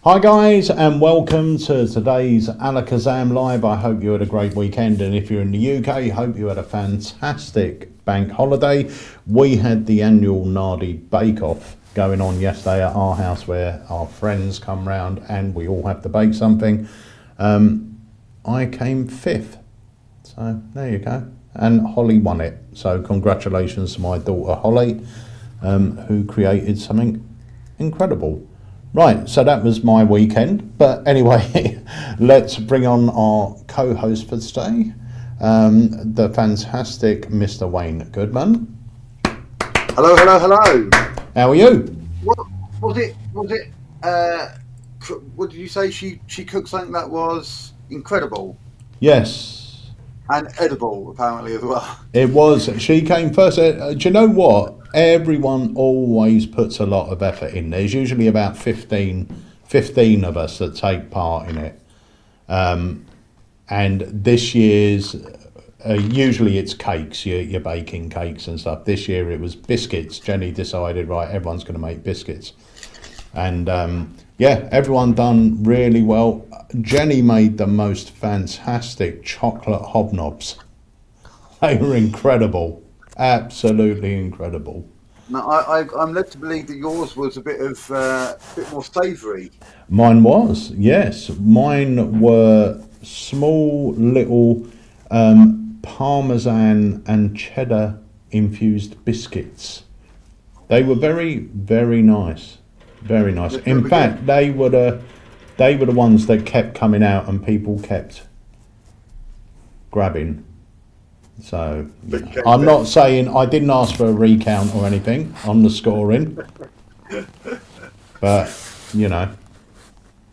Hi guys, and welcome to today's ALAKAZAM Live. I hope you had a great weekend, and if you're in the UK, I hope you had a fantastic bank holiday. We had the annual Nardi Bake Off going on yesterday at our house, where our friends come round and we all have to bake something. I came fifth, so there you go, and Holly won it. So congratulations to my daughter Holly, who created something incredible. Right, so that was my weekend. But anyway, let's bring on our co-host for today, the fantastic Mr. Wayne Goodman. Hello, hello, hello. How are you? What was it? What did you say? She cooked something that was incredible. Yes. And edible, apparently, as well. It was. She came first. Do you know what? Everyone always puts a lot of effort in. There's usually about 15 of us that take part in it. And this year's, usually it's cakes, you're baking cakes and stuff. This year it was biscuits. Jenny decided, right, everyone's going to make biscuits. And yeah, everyone done really well. Jenny made the most fantastic chocolate hobnobs. They were incredible. Absolutely incredible. Now, I'm led to believe that yours was a bit more savoury. Mine was, yes. Mine were small little parmesan and cheddar infused biscuits. They were very, very nice. Very nice. In fact, they were the ones that kept coming out and people kept grabbing. So I'm not saying, I didn't ask for a recount or anything on the scoring, but you know.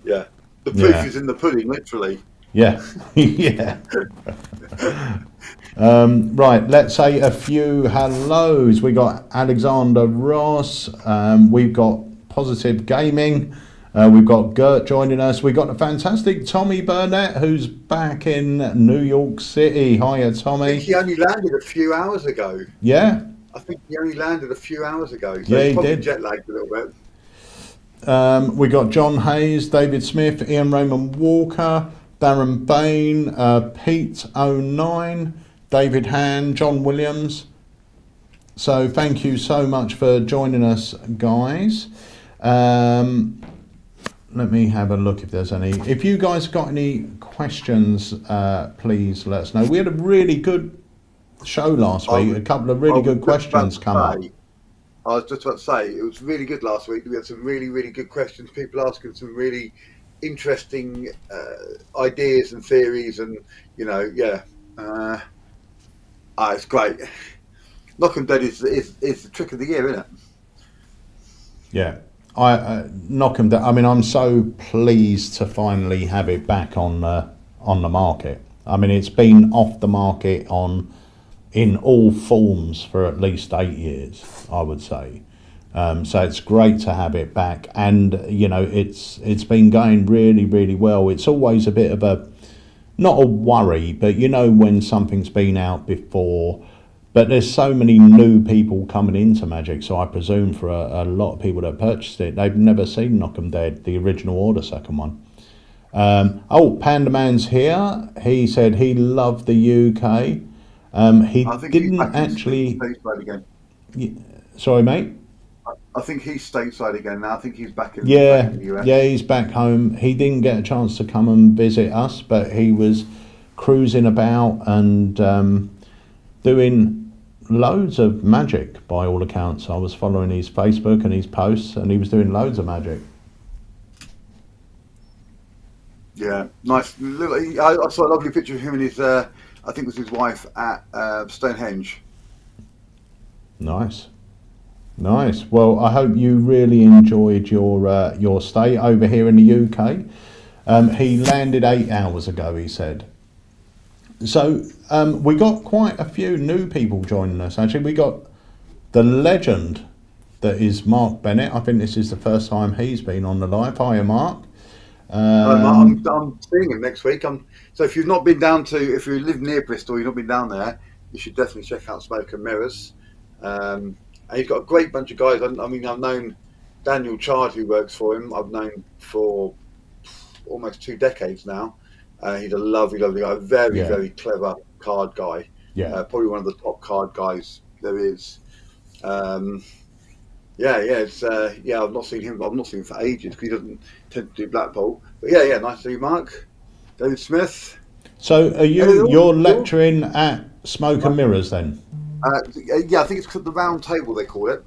Yeah, the proof is in the pudding, literally. Yeah, yeah. Right, let's say a few hellos. We got Alexander Ross. We've got Positive Gaming. We've got Gert joining us. We've got the fantastic Tommy Burnett, who's back in New York City. Hiya, Tommy. I think he only landed a few hours ago. Yeah. I think he only landed a few hours ago. So yeah, he's he probably did. Jet lagged a little bit. We got John Hayes, David Smith, Ian Raymond Walker, Darren Bain, Pete 09, David Han, John Williams. So thank you so much for joining us, guys. Let me have a look if there's any. If you guys got any questions, please let us know. We had a really good show last week. A couple of really good questions come up. I was just about to say, it was really good last week. We had some really, really good questions. People asking some really interesting ideas and theories, and you know, yeah, it's great. Knock 'em dead is the trick of the year, isn't it? Yeah. I knock 'em down. I mean, I'm so pleased to finally have it back on the market. I mean, it's been off the market in all forms for at least 8 years, I would say. So it's great to have it back, and you know it's been going really, really well. It's always a bit of a, not a worry, but you know when something's been out before, but there's so many new people coming into Magic, so I presume for a lot of people that purchased it, they've never seen Knock 'em Dead, the original or the second one. Panda Man's here. He said he loved the UK. He I think didn't he's back actually. stateside again. Sorry, mate. I think he's stateside again now. I think he's back in Yeah, the US. yeah, he's back home. He didn't get a chance to come and visit us, but he was cruising about and doing loads of magic by all accounts. I was following his Facebook and his posts, and he was doing loads of magic. Yeah, nice. I saw a lovely picture of him and his, I think it was his wife at Stonehenge. Nice. Nice. Well, I hope you really enjoyed your stay over here in the UK. He landed 8 hours ago, he said. So we got quite a few new people joining us. Actually, we got the legend that is Mark Bennett. I think this is the first time he's been on the live. Hiya, Mark. I'm seeing him next week. So if you've not been down if you live near Bristol, you've not been down there, you should definitely check out Smoke and Mirrors. And he's got a great bunch of guys. I mean, I've known Daniel Chard, who works for him. I've known for almost 2 decades now. He's a lovely, lovely guy. Very, very clever card guy. Yeah. Probably one of the top card guys there is. I've not seen him. I've not seen him for ages because he doesn't tend to do Blackpool. But yeah, nice to see you, Mark. David Smith. So you're lecturing at Smoke and Mirrors then? I think it's the Round Table they call it,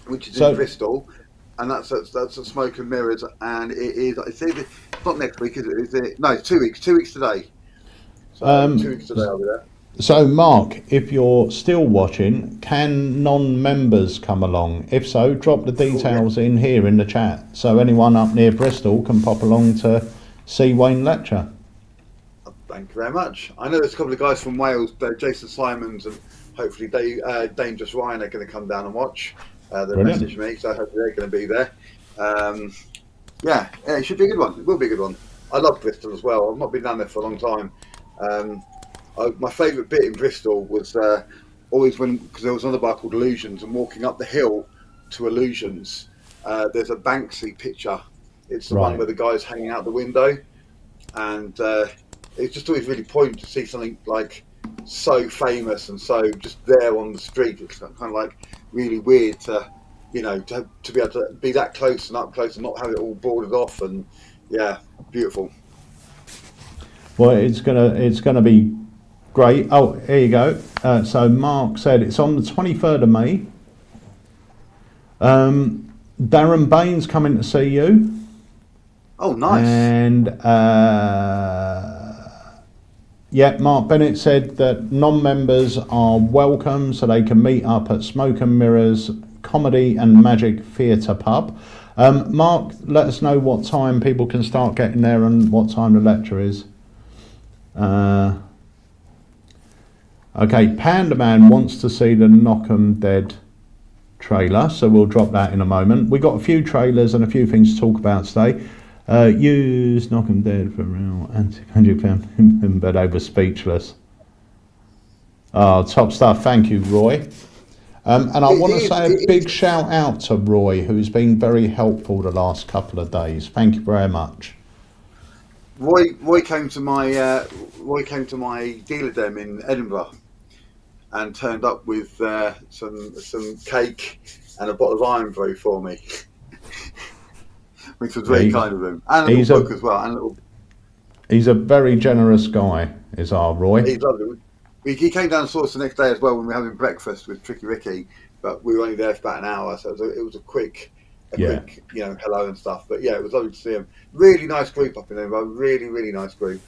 which is in Bristol, and that's a Smoke and Mirrors, and it's not next week, is it? Is it? No, it's 2 weeks. 2 weeks today. So 2 weeks today I'll be there. So Mark, if you're still watching, can non-members come along? If so, drop the details in here in the chat, so anyone up near Bristol can pop along to see Wayne lecture. Thank you very much. I know there's a couple of guys from Wales, Jason Simons and hopefully Dangerous Ryan are going to come down and watch. They messaged me, so hopefully they're going to be there. It should be a good one. It will be a good one. I love Bristol as well. I've not been down there for a long time. My favourite bit in Bristol was always because there was another bar called Illusions, and walking up the hill to Illusions, there's a Banksy picture. It's the one where the guy's hanging out the window, and it's just always really poignant to see something like so famous and so just there on the street. It's kind of like really weird to be able to be that close and up close and not have it all boarded off, and beautiful. Well, it's gonna be great. Oh, here you go. So Mark said it's on the 23rd of May. Darren Bain's coming to see you. Oh, nice. And Mark Bennett said that non-members are welcome, so they can meet up at Smoke and Mirrors Comedy and Magic Theatre Pub. Mark, let us know what time people can start getting there and what time the lecture is. Okay, Panda Man wants to see the Knock 'em Dead trailer, so we'll drop that in a moment. We got a few trailers and a few things to talk about today. Use Knock 'em Dead for real anti-magic fan, but they were speechless. Oh, top stuff. Thank you, Roy. And I want to say a big shout out to Roy, who's been very helpful the last couple of days. Thank you very much. Roy came to my dealer dem in Edinburgh and turned up with some cake and a bottle of Iron Brew for me, which was very kind of him, and a little book as well. He's a very generous guy, is our Roy. He's lovely. He came down and saw us the next day as well when we were having breakfast with Tricky Ricky, but we were only there for about an hour, so it was a quick hello and stuff. But yeah, it was lovely to see him. Really nice group up in Edinburgh. Really, really nice group.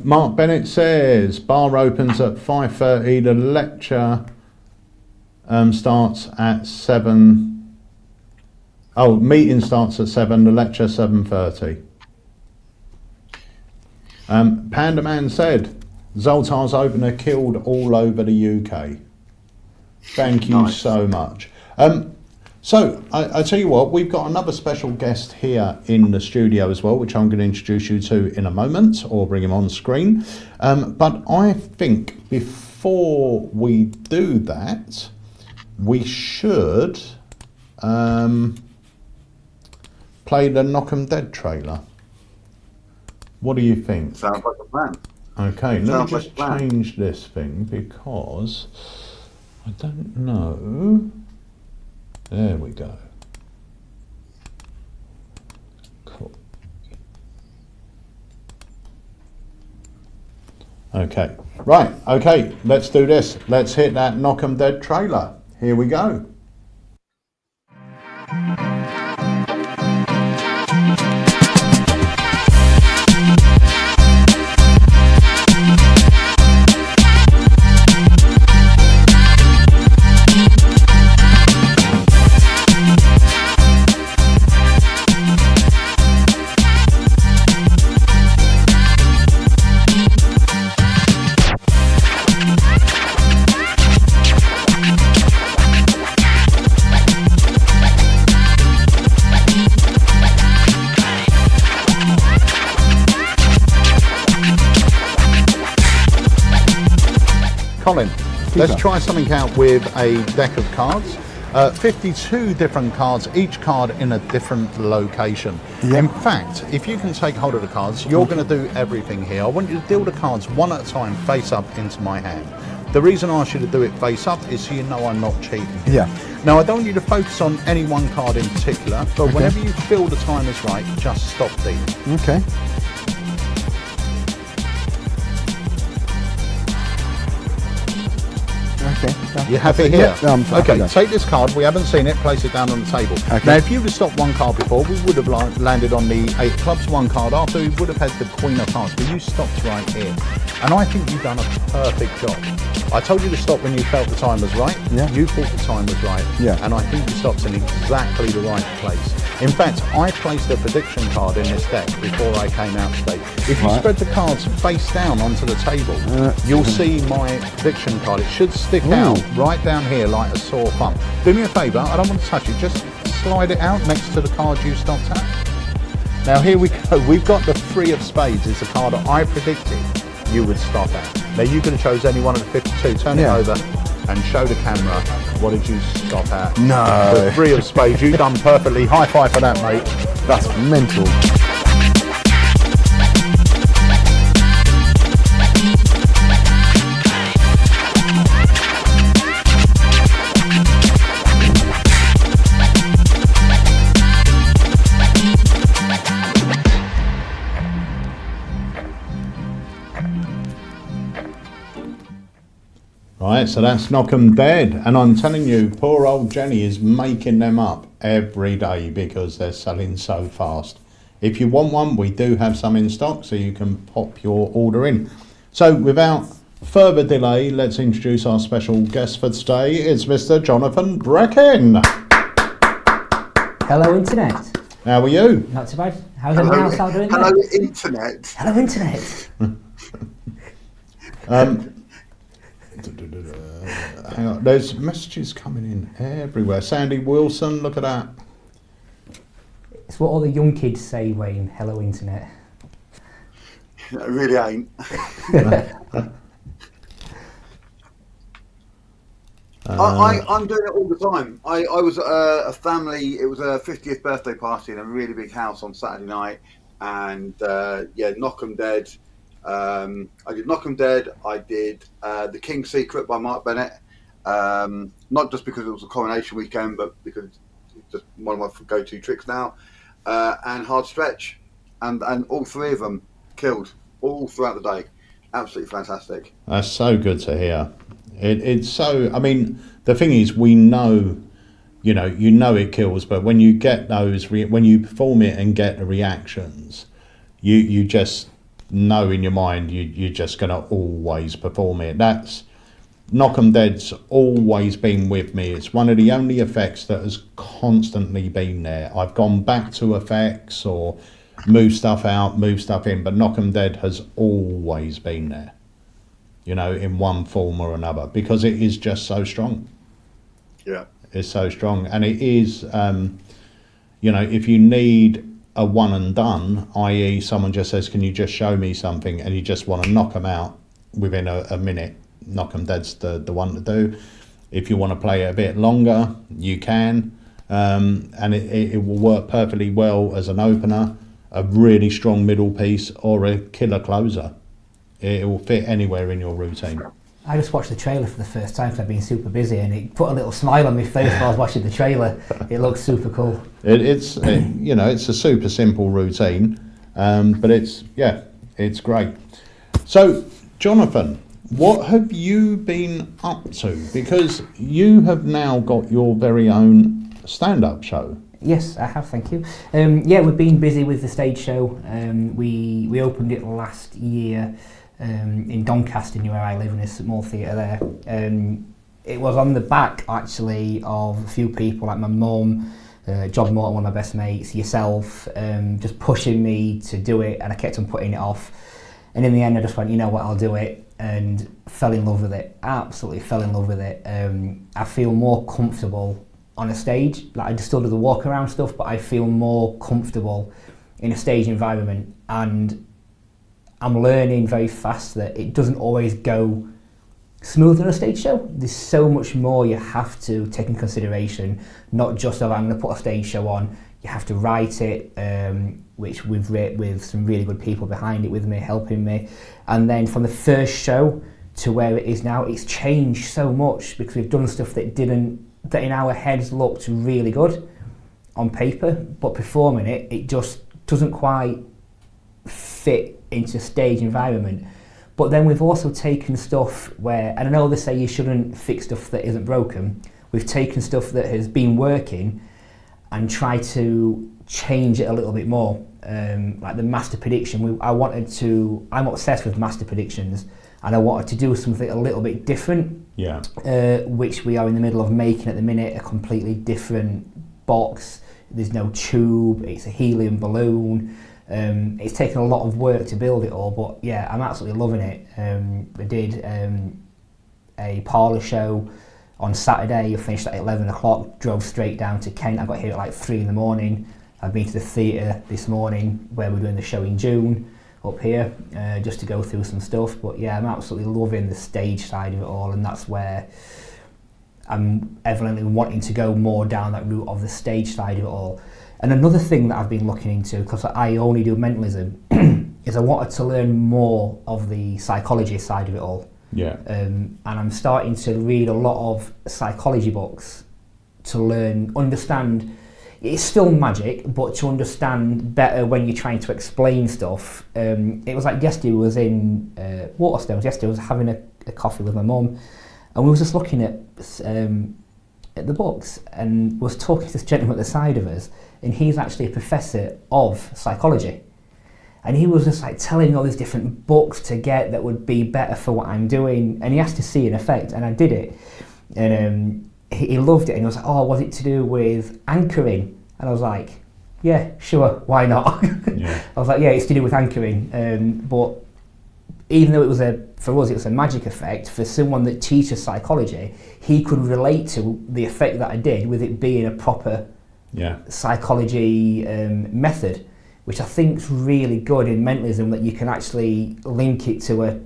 Mark Bennett says bar opens at 5:30. The lecture starts at 7. Oh, meeting starts at 7. The lecture 7:30. Panda Man said Zoltar's opener killed all over the UK. Thank you Nice. so much. So I tell you what, we've got another special guest here in the studio as well, which I'm going to introduce you to in a moment, or bring him on screen. But I think before we do that, we should play the Knock 'em Dead trailer. What do you think? Sounds like a plan. Okay, let me Sounds like just a plan. change this thing because I don't know. There we go. Cool. Okay, right, okay, let's do this. Let's hit that Knock 'em Dead trailer. Here we go. Colin, let's try something out with a deck of cards. 52 different cards, each card in a different location. Yep. In fact, if you can take hold of the cards, you're going to do everything here. I want you to deal the cards one at a time, face up into my hand. The reason I ask you to do it face up is so you know I'm not cheating. Yeah. Now, I don't want you to focus on any one card in particular, but whenever you feel the time is right, just stop dealing. Okay. Okay. You have it here? Yeah, I'm happy okay, then. take this card. We haven't seen it. Place it down on the table. Okay. Now, if you'd have stopped one card before, we would have landed on the 8 clubs, one card after. We would have had the Queen of Hearts, but you stopped right here. And I think you've done a perfect job. I told you to stop when you felt the time was right. Yeah. You thought the time was right. Yeah. And I think you stopped in exactly the right place. In fact, I placed a prediction card in this deck before I came out today. If you Right. spread the cards face down onto the table, you'll see my prediction card. It should stick out right down here like a sore thumb. Do me a favour, I don't want to touch it, just slide it out next to the card you stopped at. Now here we go, we've got the 3 of spades, it's a card that I predicted you would stop at. Now you could have chose any one of the 52, turn it over and show the camera, what did you stop at? No. The 3 of spades, you've done perfectly, high five for that mate. That's mental. Right, so that's Knock 'em Dead, and I'm telling you, poor old Jenny is making them up every day because they're selling so fast. If you want one, we do have some in stock, so you can pop your order in. So without further delay, let's introduce our special guest for today. It's Mr. Jonathan Brecken. Hello, Internet. How are you? Not too bad. How's everyone else out doing? Hello, there? Internet. Hello, Internet. Hang on, there's messages coming in everywhere. Sandy Wilson, look at that. It's what all the young kids say, Wayne. Hello, Internet. It really ain't. I'm doing it all the time. I was a family, it was a 50th birthday party in a really big house on Saturday night, and Knock 'em Dead. I did Knock 'em Dead, I did The King's Secret by Mark Bennett, not just because it was a coronation weekend, but because it's just one of my go-to tricks now, and Hard Stretch, and all 3 of them killed all throughout the day. Absolutely fantastic. That's so good to hear. It's so, I mean, the thing is, we know, you know it kills, but when you get those, when you perform it and get the reactions, you just know in your mind you're just going to always perform it. That's, Knock 'em Dead's always been with me. It's one of the only effects that has constantly been there. I've gone back to effects or move stuff out, move stuff in, but Knock 'em Dead has always been there, in one form or another, because it is just so strong. Yeah. It's so strong, and it is. If you need a one and done, i.e., someone just says, "Can you just show me something?" and you just want to knock them out within a minute, knock them dead's the one to do. If you want to play it a bit longer, you can, and it will work perfectly well as an opener, a really strong middle piece, or a killer closer. It will fit anywhere in your routine. I just watched the trailer for the first time because I've been super busy, and it put a little smile on my face while I was watching the trailer. It looks super cool. It's a super simple routine, but it's great. So, Jonathan, what have you been up to? Because you have now got your very own stand-up show. Yes, I have, thank you. We've been busy with the stage show. We opened it last year in Doncaster, near where I live, in a small theatre there. It was on the back, actually, of a few people, like my mum, John Morton, one of my best mates, yourself, just pushing me to do it, and I kept on putting it off. And in the end, I just went, you know what, I'll do it, and fell in love with it. Absolutely fell in love with it. I feel more comfortable on a stage. Like, I still do the walk around stuff, but I feel more comfortable in a stage environment, and I'm learning very fast that it doesn't always go smooth on a stage show. There's so much more you have to take in consideration, not just of I'm going to put a stage show on. You have to write it, which we've written with some really good people behind it with me, helping me. And then from the first show to where it is now, it's changed so much because we've done stuff that in our heads looked really good on paper, but performing it just doesn't quite fit into stage environment. But then we've also taken stuff where, and I know they say you shouldn't fix stuff that isn't broken, we've taken stuff that has been working and tried to change it a little bit more. Like the master prediction, I'm obsessed with master predictions, and I wanted to do something a little bit different, which we are in the middle of making at the minute, a completely different box. There's no tube, it's a helium balloon. It's taken a lot of work to build it all, but yeah, I'm absolutely loving it. I did a parlour show on Saturday. I finished at 11 o'clock, drove straight down to Kent. I got here at like 3 in the morning. I've been to the theatre this morning where we're doing the show in June up here, just to go through some stuff. But yeah, I'm absolutely loving the stage side of it all, and that's where I'm evidently wanting to go more down that route of the stage side of it all. And another thing that I've been looking into, because I only do mentalism, is I wanted to learn more of the psychology side of it all. Yeah. And I'm starting to read a lot of psychology books to understand. It's still magic, but to understand better when you're trying to explain stuff. It was like yesterday, I was in Waterstones. Yesterday, I was having a coffee with my mum, and we was just looking at the books, and was talking to this gentleman at the side of us, and he's actually a professor of psychology, and he was just like telling me all these different books to get that would be better for what I'm doing, and he asked to see an effect, and I did it, and he loved it, and he was like, oh, was it to do with anchoring? And I was like, yeah, sure, why not? Yeah. I was like, yeah, it's to do with anchoring, but even though for us it was a magic effect, for someone that teaches psychology, he could relate to the effect that I did with it being a proper psychology method, which I think is really good in mentalism, that you can actually link it to a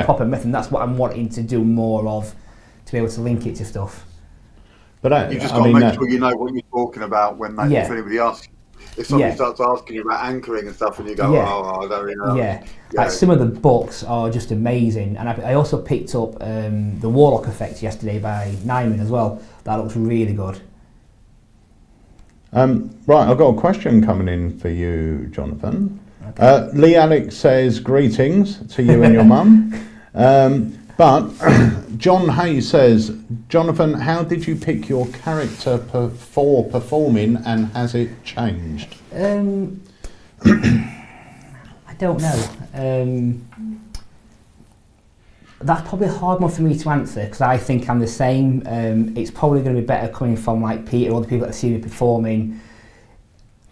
proper method. And that's what I'm wanting to do more of, to be able to link it to stuff. But you just got to make sure you know what you're talking about when if anybody asks you. If somebody starts asking you about anchoring and stuff, and you go, oh, I don't really know. Yeah. Like some of the books are just amazing. And I also picked up The Warlock Effect yesterday by Nyman as well. That looks really good. Right, I've got a question coming in for you, Jonathan. Okay. Lee Alex says, greetings to you and your mum. But John Hayes says, Jonathan, how did you pick your character for performing, and has it changed? I don't know. That's probably a hard one for me to answer, because I think I'm the same. It's probably going to be better coming from like Peter or the people that see me performing.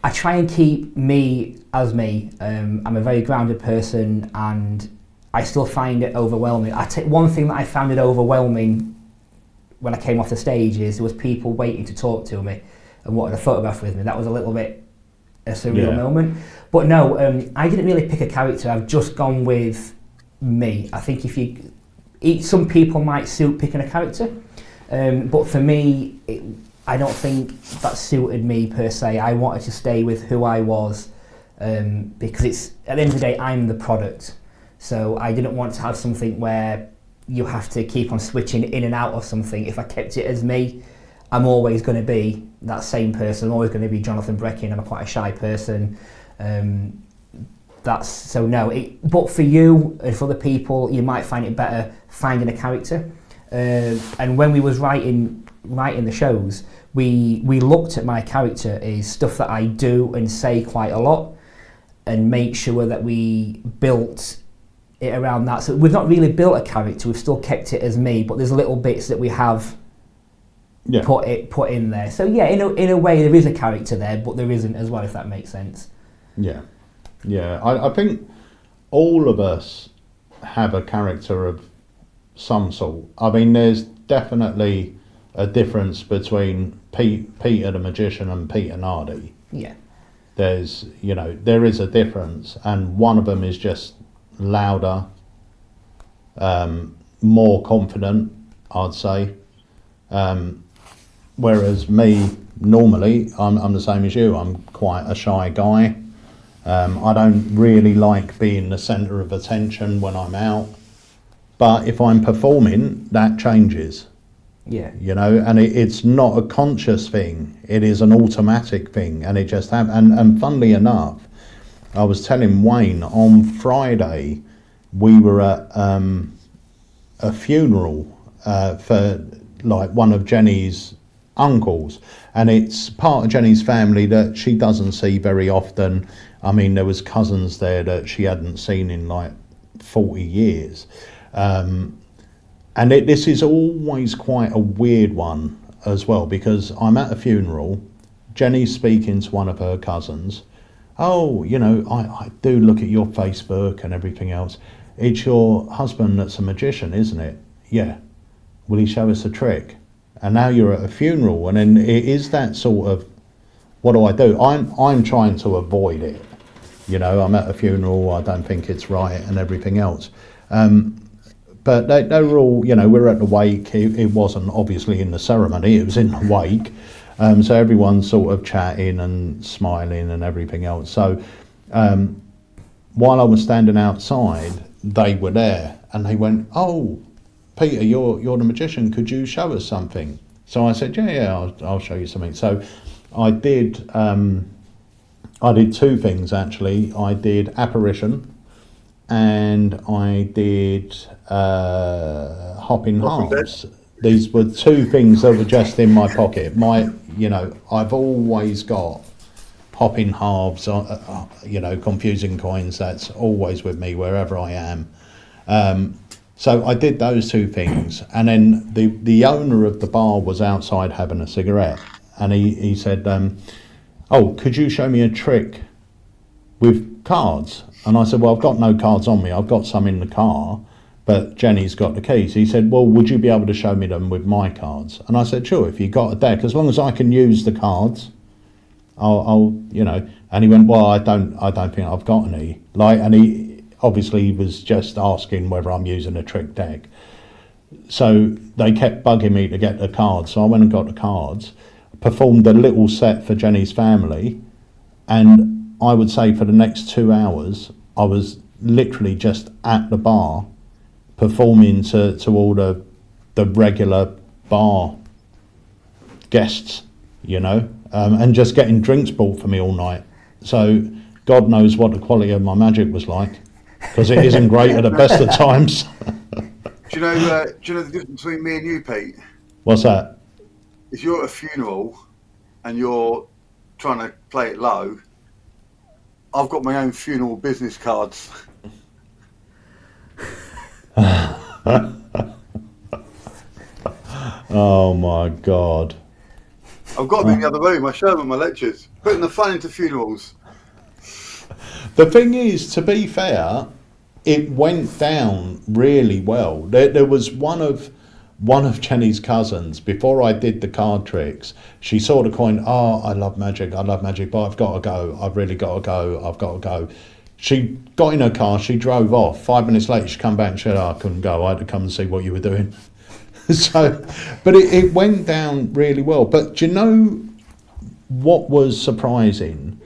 I try and keep me as me. I'm a very grounded person, and I still find it overwhelming. One thing that I found it overwhelming when I came off the stage is there was people waiting to talk to me and wanted a photograph with me. That was a little bit a surreal moment. But no, I didn't really pick a character. I've just gone with me. I think some people might suit picking a character, but for me, I don't think that suited me per se. I wanted to stay with who I was, because it's at the end of the day, I'm the product. So I didn't want to have something where you have to keep on switching in and out of something. If I kept it as me, I'm always going to be that same person. I'm always going to be Jonathan Breckin. I'm quite a shy person. But for you and for other people, you might find it better finding a character. And when we was writing the shows, we looked at my character as stuff that I do and say quite a lot, and make sure that we built it around that. So we've not really built a character, we've still kept it as me, but there's little bits that we have put in there. So yeah, in a way there is a character there, but there isn't as well, if that makes sense. Yeah. I think all of us have a character of some sort. I mean, there's definitely a difference between Peter the Magician and Peter Nardi. Yeah. There is a difference, and one of them is just louder, more confident, I'd say. Whereas me, normally, I'm the same as you. I'm quite a shy guy. I don't really like being the centre of attention when I'm out. But if I'm performing, that changes. Yeah. And it's not a conscious thing. It is an automatic thing, and it just happens. And funnily enough, I was telling Wayne on Friday, we were at a funeral for like one of Jenny's uncles, and it's part of Jenny's family that she doesn't see very often. I mean, there was cousins there that she hadn't seen in like 40 years. And this is always quite a weird one as well, because I'm at a funeral, Jenny's speaking to one of her cousins. Oh, I do look at your Facebook and everything else. It's your husband that's a magician, isn't it? Yeah. Will he show us a trick? And now you're at a funeral, and then it is that sort of, what do I do? I'm trying to avoid it. I'm at a funeral, I don't think it's right and everything else. But they were all, we're at the wake. It wasn't obviously in the ceremony, it was in the wake. So everyone's sort of chatting and smiling and everything else. So while I was standing outside, they were there, and they went, "Oh, Peter, you're the magician. Could you show us something?" So I said, "Yeah, I'll show you something." So I did two things actually. I did apparition, and I did hopping halves. These were two things that were just in my pocket. I've always got hopping halves, confusing coins. That's always with me wherever I am. So I did those two things, and then the owner of the bar was outside having a cigarette, and he said, "Oh, could you show me a trick with cards?" And I said, "Well, I've got no cards on me. I've got some in the car, but Jenny's got the keys." He said, "Well, would you be able to show me them with my cards?" And I said, "Sure, if you got a deck, as long as I can use the cards, I'll." And he went, "Well, I don't think I've got any." And he obviously was just asking whether I'm using a trick deck. So they kept bugging me to get the cards. So I went and got the cards, performed a little set for Jenny's family, and I would say for the next 2 hours, I was literally just at the bar performing to all the regular bar guests, and just getting drinks bought for me all night. So God knows what the quality of my magic was like, because it isn't great at the best of times. Do you know the difference between me and you, Pete? What's that? If you're at a funeral and you're trying to play it low, I've got my own funeral business cards. Oh my God. I've got them in the other room. I show them at my lectures. Putting the fun into funerals. The thing is, to be fair, it went down really well. There was one of one of Jenny's cousins, before I did the card tricks, she saw the coin. Oh, I love magic, but I've got to go. I've really got to go. I've got to go. She got in her car, she drove off. 5 minutes later, she come back and said, oh, I couldn't go. I had to come and see what you were doing. So, but it went down really well. But do you know what was surprising?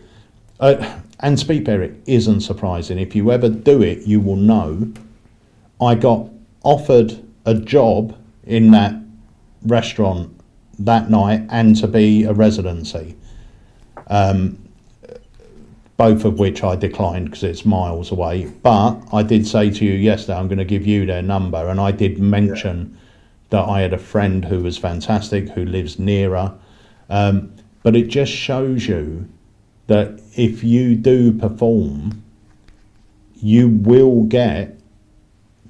And Speed Eric isn't surprising. If you ever do it, you will know. I got offered a job in that restaurant that night and to be a residency. Both of which I declined because it's miles away. But I did say to you yesterday, I'm going to give you their number. And I did mention that I had a friend who was fantastic, who lives nearer. But it just shows you that if you do perform, you will get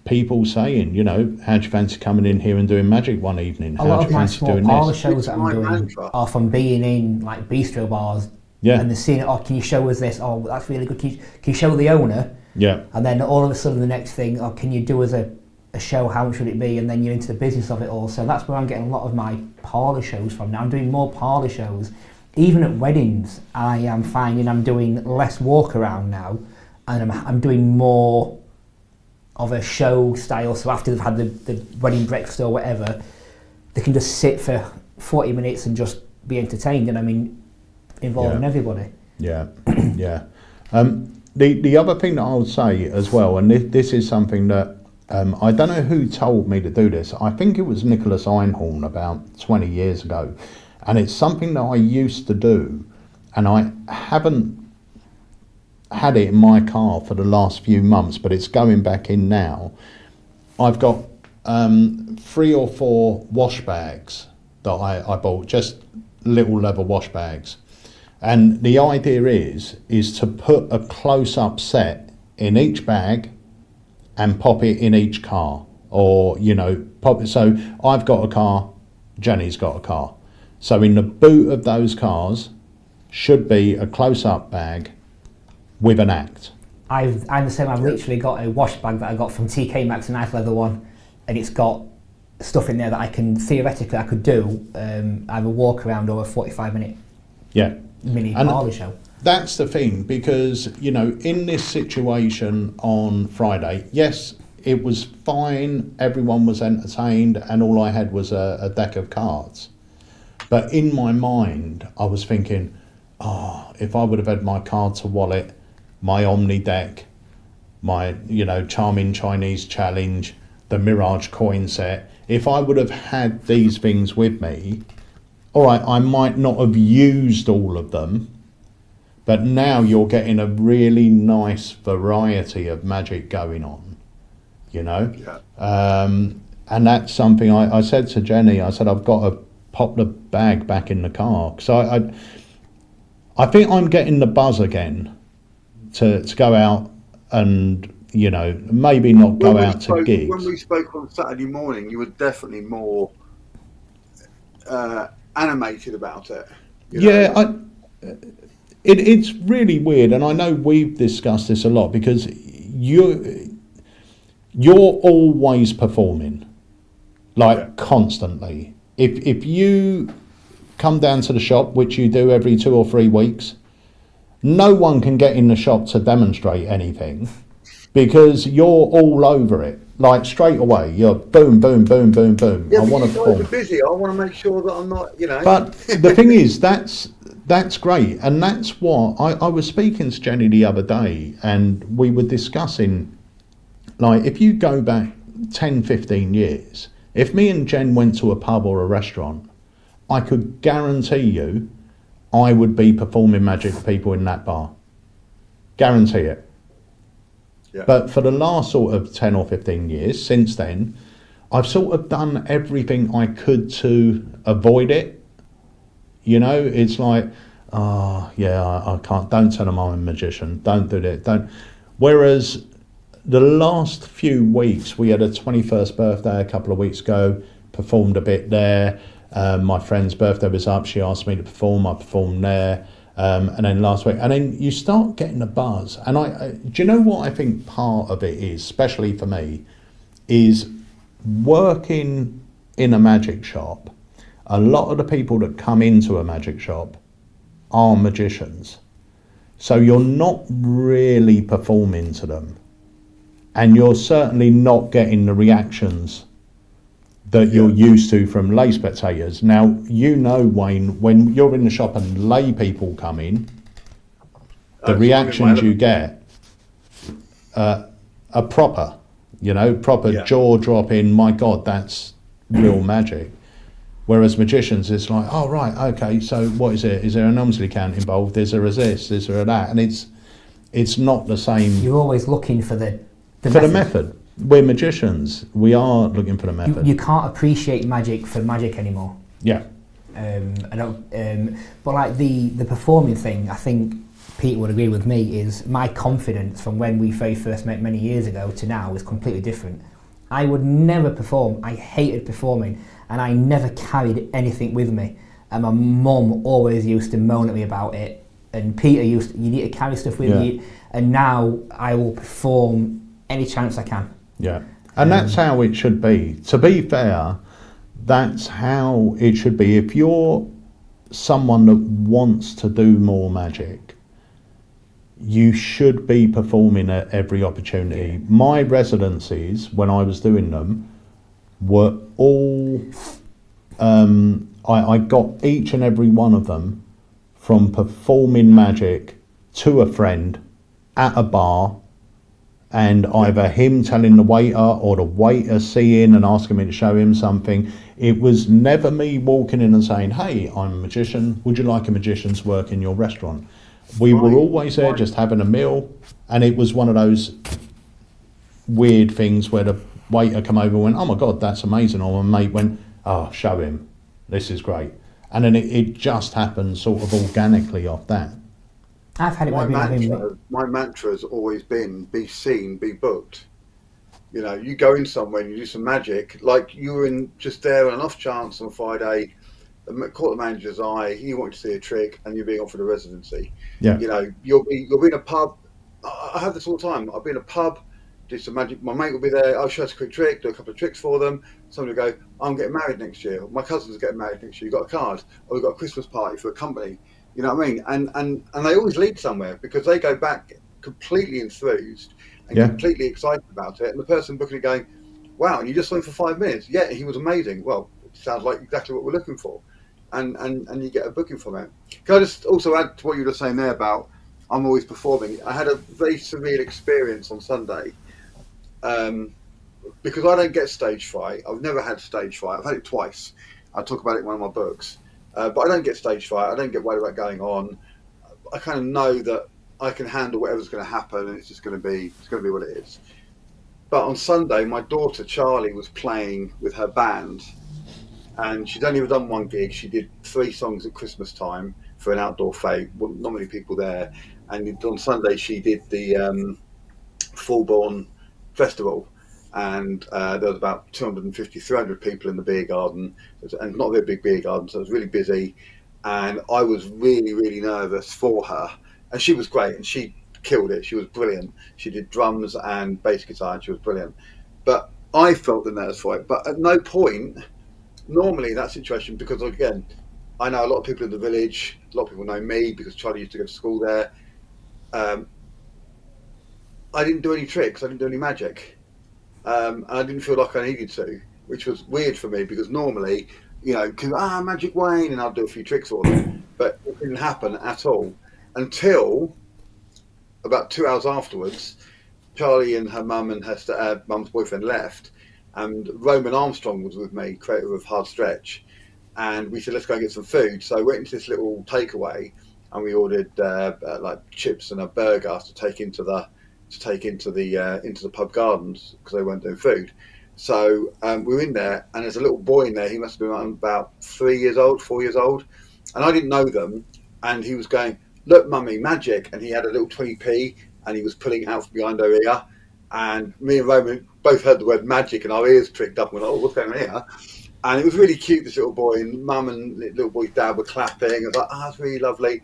people saying, you know, how do you fancy coming in here and doing magic one evening? A lot of my small parlour this? shows that I'm doing are from being in like bistro bars. Yeah. And they're seeing it, oh, can you show us this? Oh, that's really good. Can you show the owner? Yeah. And then all of a sudden the next thing, oh, can you do us a show? How much would it be? And then you're into the business of it all. So that's where I'm getting a lot of my parlour shows from now. I'm doing more parlour shows. Even at weddings, I am finding I'm doing less walk around now, and I'm doing more of a show style. So after they've had the wedding breakfast or whatever, they can just sit for 40 minutes and just be entertained. And I mean, involving everybody. Yeah, yeah. The other thing that I would say as well, and this is something that I don't know who told me to do this. I think it was Nicholas Einhorn about 20 years ago, and it's something that I used to do, and I haven't had it in my car for the last few months, but it's going back in now. I've got 3 or 4 wash bags that I bought, just little leather wash bags. And the idea is to put a close-up set in each bag and pop it in each car, or, you know, pop it. So I've got a car, Jenny's got a car. So in the boot of those cars should be a close-up bag with an act. I'm the same. I've literally got a wash bag that I got from TK Maxx, a nice leather one, and it's got stuff in there that I could do either walk around or a 45-minute mini parlour show. That's the thing, because, you know, in this situation on Friday, yes, it was fine, everyone was entertained, and all I had was a deck of cards. But in my mind, I was thinking, if I would have had my card to wallet, my Omni deck, my, you know, Charming Chinese Challenge, the Mirage coin set, if I would have had these things with me, all right, I might not have used all of them, but now you're getting a really nice variety of magic going on, you know? Yeah. And that's something I said to Jenny, I said, I've got to pop the bag back in the car. So I think I'm getting the buzz again to go out and, you know, maybe not go out to gigs. When we spoke on Saturday morning, you were definitely more animated about it. Yeah, it's really weird, and I know we've discussed this a lot, because you're always performing, like constantly. If you come down to the shop, which you do every 2 or 3 weeks, no one can get in the shop to demonstrate anything, because you're all over it. Like straight away, you're boom, boom, boom, boom, boom. Yeah, I want to perform. You're busy. I want to make sure that I'm not, you know. But the thing is, that's great, and that's what I was speaking to Jenny the other day, and we were discussing, like, if you go back 10, 15 years, if me and Jen went to a pub or a restaurant, I could guarantee you I would be performing magic for people in that bar. Guarantee it. Yeah. But for the last sort of 10 or 15 years since then, I've sort of done everything I could to avoid it. You know, it's like, I can't, don't tell them I'm a magician, don't do that, don't. Whereas the last few weeks, we had a 21st birthday a couple of weeks ago, performed a bit there. My friend's birthday was up, she asked me to perform, I performed there. And then last week, and then you start getting a buzz. And do you know what I think part of it is, especially for me, is working in a magic shop, a lot of the people that come into a magic shop are magicians. So you're not really performing to them. And you're certainly not getting the reactions that you're used to from lay spectators. Now, you know, Wayne, when you're in the shop and lay people come in, the reactions you get are proper, proper jaw-dropping, my God, that's real magic. Whereas magicians, it's like, oh, right, okay, so what is it? Is there an Elmsley count involved? Is there a this? Is there a that? And it's not the same. You're always looking for the method. We're magicians. We are looking for the method. You can't appreciate magic for magic anymore. Yeah. I don't. But like the performing thing, I think Peter would agree with me. Is my confidence from when we very first met many years ago to now is completely different. I would never perform. I hated performing, and I never carried anything with me. And my mum always used to moan at me about it. And Peter you need to carry stuff with you. And now I will perform any chance I can. Yeah, and that's how it should be. To be fair, that's how it should be. If you're someone that wants to do more magic, you should be performing at every opportunity. My residencies, when I was doing them, were all, I got each and every one of them from performing magic to a friend at a bar, and either him telling the waiter or the waiter seeing and asking me to show him something. It was never me walking in and saying, hey, I'm a magician, would you like a magician's work in your restaurant? We were always there just having a meal, and it was one of those weird things where the waiter come over and went, oh my God, that's amazing, or my mate went, oh, show him, this is great. And then it just happened sort of organically off that. I've had it. My mantra has always been: be seen, be booked. You go in somewhere and you do some magic. Like you were in just there on an off chance on Friday, caught the manager's eye. He wanted to see a trick, and you're being offered a residency. Yeah. You'll be in a pub. I have this all the time. I'll be in a pub, do some magic. My mate will be there. I'll show us a quick trick, do a couple of tricks for them. Somebody will go, I'm getting married next year. My cousin's getting married next year. You got a card? Or we've got a Christmas party for a company. You know what I mean? And they always lead somewhere because they go back completely enthused and completely excited about it. And the person booking it going, wow, and you just saw him for 5 minutes. Yeah, he was amazing. Well, it sounds like exactly what we're looking for. And you get a booking from it. Can I just also add to what you were saying there about I'm always performing? I had a very surreal experience on Sunday because I don't get stage fright. I've never had stage fright. I've had it twice. I talk about it in one of my books. But I don't get stage fright. I don't get worried about going on. I kind of know that I can handle whatever's going to happen, and it's going to be what it is. But on Sunday, my daughter Charlie was playing with her band, and she'd only ever done one gig. She did 3 songs at Christmas time for an outdoor fete. Not many people there. And on Sunday, she did the Full-Born Festival. And there was about 250, 300 people in the beer garden, and not a very big beer garden, so it was really busy. And I was really, really nervous for her. And she was great, and she killed it. She was brilliant. She did drums and bass guitar, and she was brilliant. But I felt the nerves for it. But at no point, normally in that situation, because again, I know a lot of people in the village, a lot of people know me because Charlie used to go to school there. I didn't do any tricks, I didn't do any magic. And I didn't feel like I needed to, which was weird for me because normally, Magic Wayne, and I'll do a few tricks for them, but it didn't happen at all until about 2 hours afterwards. Charlie and her mum and her mum's boyfriend left, and Roman Armstrong was with me, creator of Hard Stretch, and we said let's go and get some food. So I went into this little takeaway, and we ordered like chips and a burger to take into the pub gardens because they weren't doing food. So we were in there, and there's a little boy in there. He must have been about 4 years old, and I didn't know them. And he was going, "Look, mummy, magic!" And he had a little 20p, and he was pulling it out from behind her ear. And me and Roman both heard the word magic, and our ears pricked up, and we're like, "Oh, what's going on here?" And it was really cute. This little boy and mum and little boy's dad were clapping. I was like, "Ah, that's really lovely."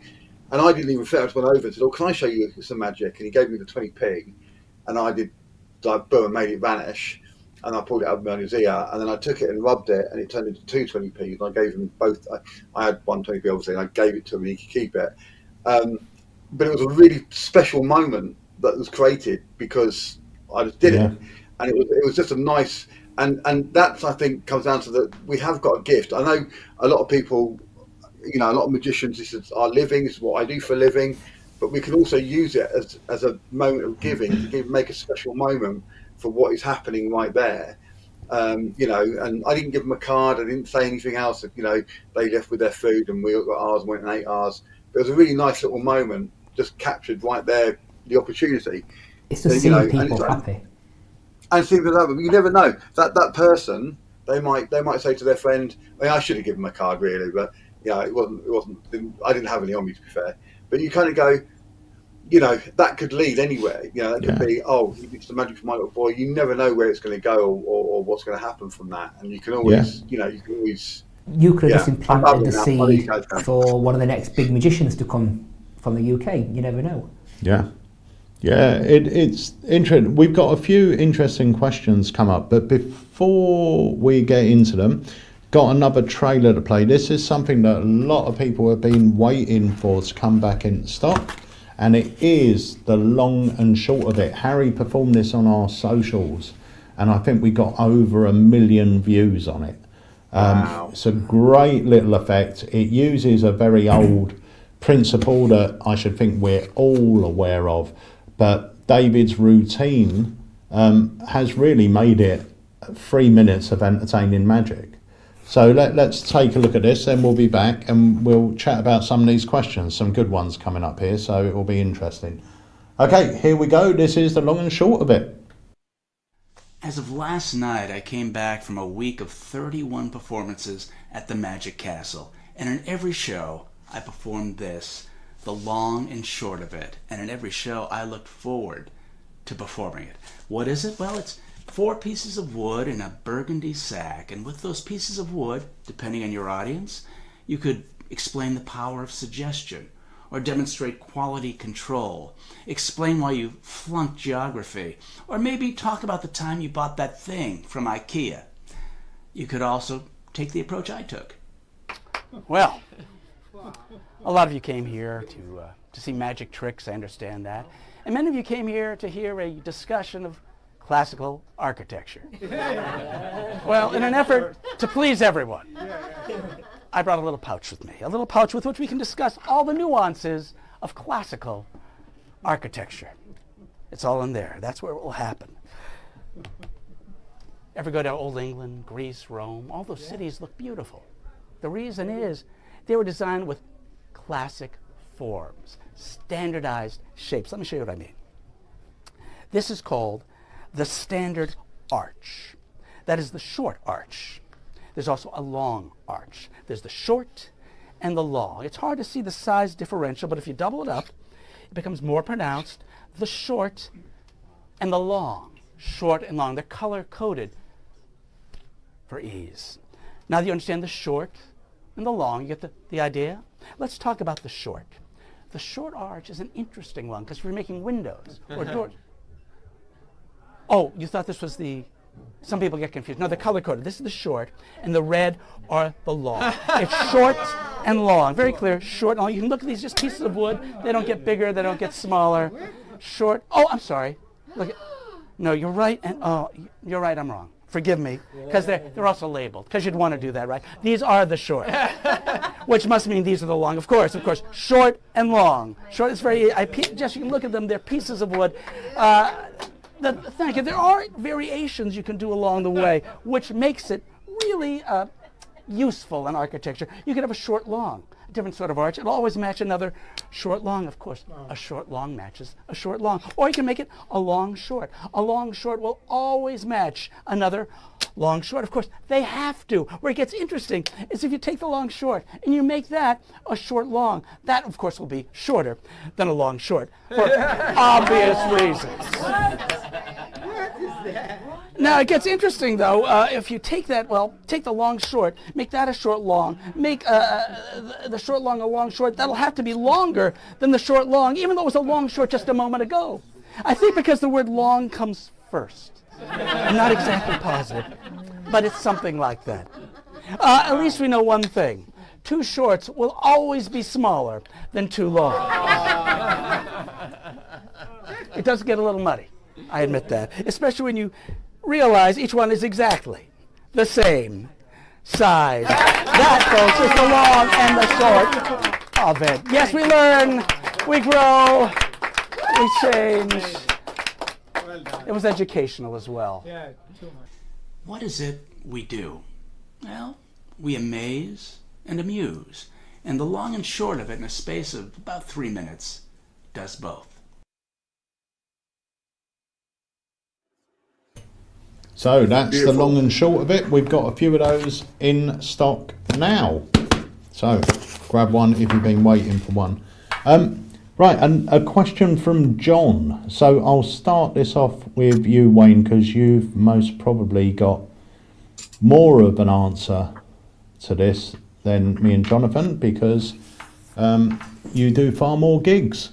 And I didn't even fit. I just went over and said, "Oh, can I show you some magic?" And he gave me the 20p, and I did like boom and made it vanish. and I pulled it up behind his ear, and then I took it and rubbed it, and it turned into 2 20p's, and I gave him both. I had 1 20p obviously, and I gave it to him, and he could keep it. But it was a really special moment that was created because I just did it, and it was just a nice, and that I think comes down to that we have got a gift. I know a lot of people, a lot of magicians, this is our living, this is what I do for a living, but we can also use it as a moment of giving, to make a special moment for what is happening right there. And I didn't give them a card, I didn't say anything else. They left with their food and we all got ours and went and ate ours. But it was a really nice little moment, just captured right there, the opportunity. It's just seeing people happy. And seeing people happy. You never know. That person, they might say to their friend, I should have given them a card really, but it wasn't. I didn't have any on me, to be fair. But you kind of go, that could lead anywhere. That could be, he did some magic for my little boy. You never know where it's going to go or what's going to happen from that. And you can always, You could have just implanted the seed for one of the next big magicians to come from the UK. You never know. Yeah. It's interesting. We've got a few interesting questions come up, but before we get into them, got another trailer to play. This is something that a lot of people have been waiting for to come back in stock, and it is the long and short of it. Harry performed this on our socials, and I think we got over 1 million views on it. Wow. It's a great little effect. It uses a very old principle that I should think we're all aware of, but David's routine has really made it 3 minutes of entertaining magic. So let's take a look at this, then we'll be back and we'll chat about some of these questions. Some good ones coming up here, so it will be interesting. Okay, here we go. This is the long and short of it. As of last night, I came back from a week of 31 performances at the Magic Castle, and in every show I performed this, the long and short of it, and in every show I looked forward to performing it. What is it? Well, it's 4 pieces of wood in a burgundy sack, and with those pieces of wood, depending on your audience, you could explain the power of suggestion, or demonstrate quality control, explain why you flunked geography, or maybe talk about the time you bought that thing from IKEA. You could also take the approach I took. Well, a lot of you came here to see magic tricks, I understand that. And many of you came here to hear a discussion of classical architecture. Well, in an effort to please everyone, I brought a little pouch with me, a little pouch with which we can discuss all the nuances of classical architecture. It's all in there. That's where it will happen. Ever go to Old England, Greece, Rome? All those cities look beautiful. The reason is they were designed with classic forms, standardized shapes. Let me show you what I mean. This is called the standard arch. That is the short arch. There's also a long arch. There's the short and the long. It's hard to see the size differential, but if you double it up, it becomes more pronounced. The short and the long. Short and long. They're color-coded for ease. Now that you understand the short and the long, you get the idea? Let's talk about the short. The short arch is an interesting one because we're making windows or doors. Oh, you thought this was the... Some people get confused. No, they're color-coded. This is the short, and the red are the long. It's short and long. Very clear, short and long. You can look at these just pieces of wood. They don't get bigger. They don't get smaller. Short. Oh, I'm sorry. Look. No, you're right. And oh, you're right. I'm wrong. Forgive me, because they're also labeled, because you'd want to do that, right? These are the short, which must mean these are the long. Of course, short and long. Short is very, just you can look at them, they're pieces of wood. Thank you. There are variations you can do along the way, which makes it really useful in architecture. You can have a short long, a different sort of arch. It'll always match another short long, of course. A short long matches a short long. Or you can make it a long short. A long short will always match another long short. Of course, they have to. Where it gets interesting is if you take the long short and you make that a short long. That, of course, will be shorter than a long short for obvious reasons. Now, it gets interesting, though, if you take that, take the long short, make that a short long, make the short long a long short, that'll have to be longer than the short long, even though it was a long short just a moment ago. I think because the word long comes first. I'm not exactly positive, but it's something like that. At least we know one thing. Too shorts will always be smaller than too long. It does get a little muddy, I admit that, especially when you realize each one is exactly the same size. That, folks, is the long and the short of it. Yes, we learn, we grow, we change. It was educational as well. Yeah, too much. What is it we do? Well, we amaze and amuse, and the long and short of it in a space of about 3 minutes does both. So that's Beautiful. the long and short of it. We've got a few of those in stock now. So grab one if you've been waiting for one. Right, and a question from John. So I'll start this off with you, Wayne, because you've most probably got more of an answer to this than me and Jonathan, because you do far more gigs.